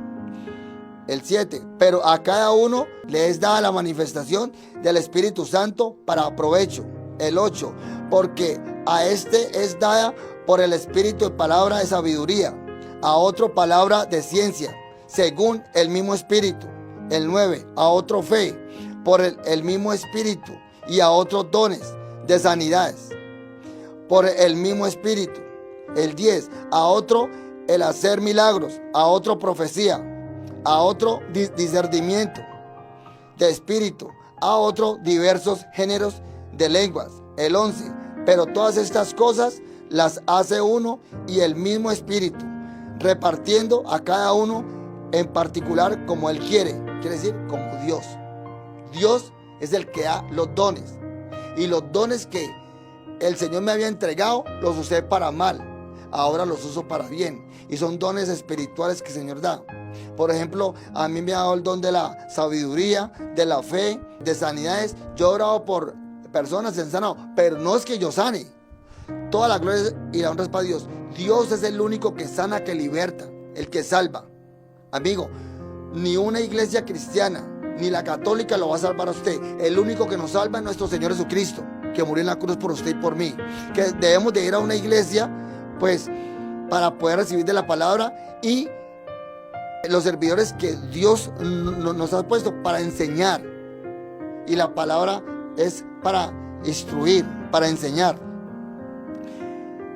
El 7, pero a cada uno le es dada la manifestación del Espíritu Santo para provecho. El 8, porque a este es dada por el Espíritu de palabra de sabiduría, a otro palabra de ciencia, según el mismo Espíritu. El 9, a otro fe, por el mismo Espíritu, y a otros dones de sanidades, por el mismo Espíritu. El 10, a otro el hacer milagros, a otro profecía, a otro discernimiento de espíritu, a otro diversos géneros de lenguas. El 11, pero todas estas cosas las hace uno y el mismo Espíritu, repartiendo a cada uno en particular como Él quiere. Quiere decir, como Dios. Dios es el que da los dones, y los dones que el Señor me había entregado los usé para mal, ahora los uso para bien, y son dones espirituales que el Señor da. Por ejemplo, a mí me ha dado el don de la sabiduría, de la fe, de sanidades. Yo he orado por personas en sanado, pero no es que yo sane. Toda la gloria y la honra es para Dios. Dios es el único que sana, que liberta, el que salva. Amigo, ni una iglesia cristiana, ni la católica lo va a salvar a usted. El único que nos salva es nuestro Señor Jesucristo, que murió en la cruz por usted y por mí. Que debemos de ir a una iglesia, pues, para poder recibir de la palabra, y los servidores que Dios nos ha puesto para enseñar. Y la palabra es para instruir, para enseñar.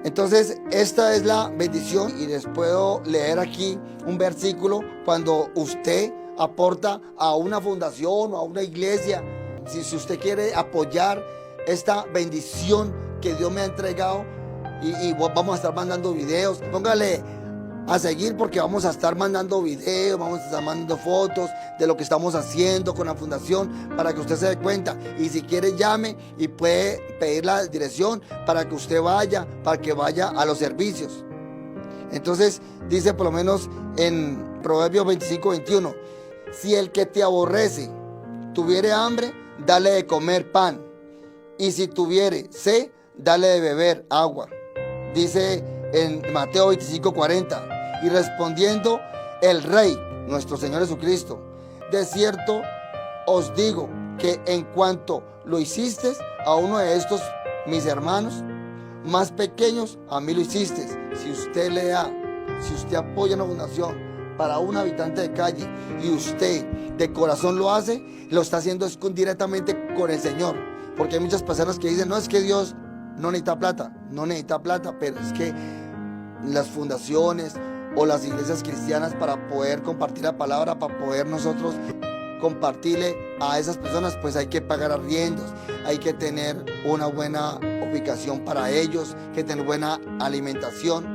Entonces, esta es la bendición, y les puedo leer aquí un versículo. Cuando usted aporta a una fundación o a una iglesia, si usted quiere apoyar esta bendición que Dios me ha entregado, y vamos a estar mandando videos, póngale a seguir, porque vamos a estar mandando videos, vamos a estar mandando fotos de lo que estamos haciendo con la fundación, para que usted se dé cuenta. Y si quiere, llame y puede pedir la dirección para que usted vaya, para que vaya a los servicios. Entonces dice, por lo menos en Proverbios 25:21, si el que te aborrece tuviere hambre, dale de comer pan, y si tuviere sed, dale de beber agua. Dice en Mateo 25:40, y respondiendo el Rey, nuestro Señor Jesucristo, de cierto os digo que en cuanto lo hiciste a uno de estos mis hermanos más pequeños, a mí lo hiciste. Si usted le da, si usted apoya una fundación para un habitante de calle, y usted de corazón lo hace, lo está haciendo directamente con el Señor. Porque hay muchas personas que dicen, no, es que Dios no necesita plata. No necesita plata, pero es que las fundaciones o las iglesias cristianas, para poder compartir la palabra, para poder nosotros compartirle a esas personas, pues hay que pagar arriendos, hay que tener una buena ubicación para ellos, que tener buena alimentación.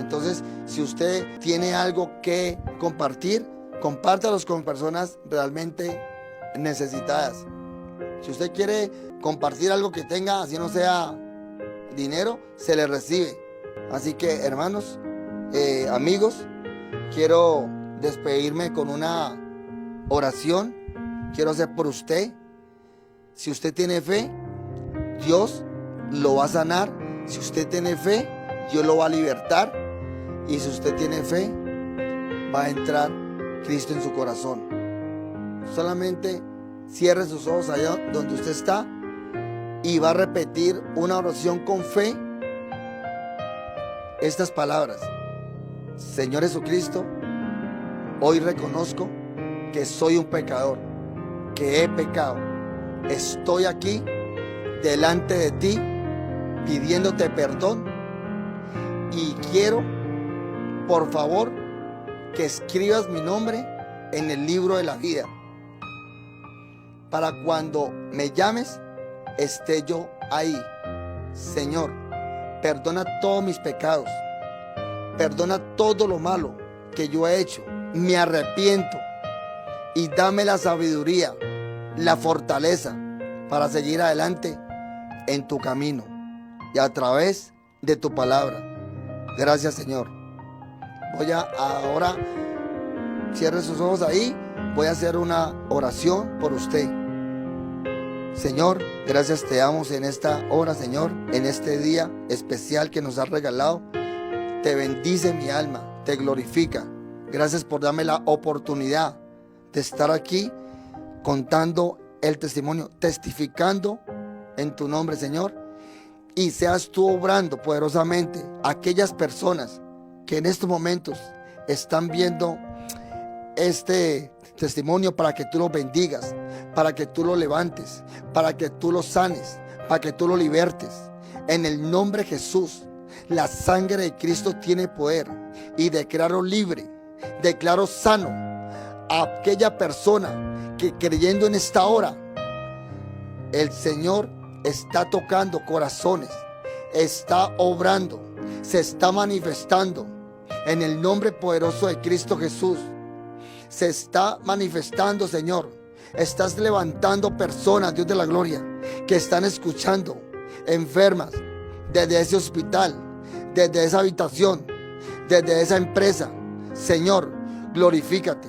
Entonces, si usted tiene algo que compartir, compártalos con personas realmente necesitadas. Si usted quiere compartir algo que tenga, así no sea dinero, se le recibe. Así que, hermanos, amigos, quiero despedirme con una oración. Quiero hacer por usted. Si usted tiene fe, Dios lo va a sanar. Si usted tiene fe, Dios lo va a libertar. Y si usted tiene fe, va a entrar Cristo en su corazón. Solamente cierre sus ojos allá donde usted está y va a repetir una oración con fe. Estas palabras: Señor Jesucristo, hoy reconozco que soy un pecador, que he pecado. Estoy aquí delante de ti pidiéndote perdón y quiero, por favor, que escribas mi nombre en el libro de la vida, para cuando me llames esté yo ahí. Señor, perdona todos mis pecados, perdona todo lo malo que yo he hecho, me arrepiento y dame la sabiduría, la fortaleza para seguir adelante en tu camino y a través de tu palabra. Gracias, Señor. Voy a ahora, cierre sus ojos ahí, voy a hacer una oración por usted. Señor, gracias te damos en esta hora, Señor, en este día especial que nos has regalado. Te bendice mi alma, te glorifica. Gracias por darme la oportunidad de estar aquí contando el testimonio, testificando en tu nombre, Señor. Y seas tú obrando poderosamente a aquellas personas que en estos momentos están viendo este testimonio, para que tú los bendigas, para que tú los levantes, para que tú los sanes, para que tú los libertes. En el nombre de Jesús, la sangre de Cristo tiene poder y declaro libre, declaro sano a aquella persona que, creyendo en esta hora, el Señor está tocando corazones, está obrando, se está manifestando en el nombre poderoso de Cristo Jesús. Se está manifestando, Señor. Estás levantando personas, Dios de la gloria, que están escuchando, enfermas, desde ese hospital, desde esa habitación, desde esa empresa. Señor, glorifícate,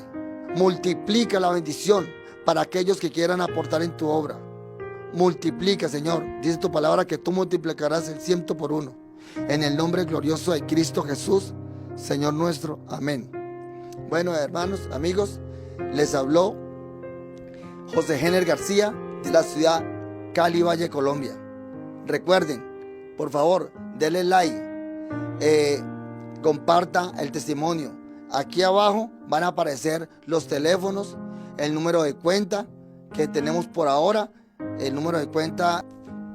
multiplica la bendición para aquellos que quieran aportar en tu obra. Multiplica, Señor. Dice tu palabra que tú multiplicarás el 100 por 1. En el nombre glorioso de Cristo Jesús, Señor nuestro. Amén. Bueno, hermanos, amigos, les habló José Hener García de la ciudad Cali, Valle, Colombia. Recuerden, por favor, denle like, comparta el testimonio. Aquí abajo van a aparecer los teléfonos, el número de cuenta que tenemos por ahora, el número de cuenta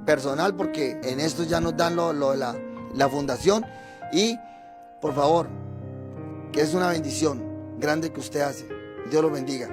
personal, porque en esto ya nos dan lo de la fundación. Y por favor, que es una bendición grande que usted hace. Dios lo bendiga.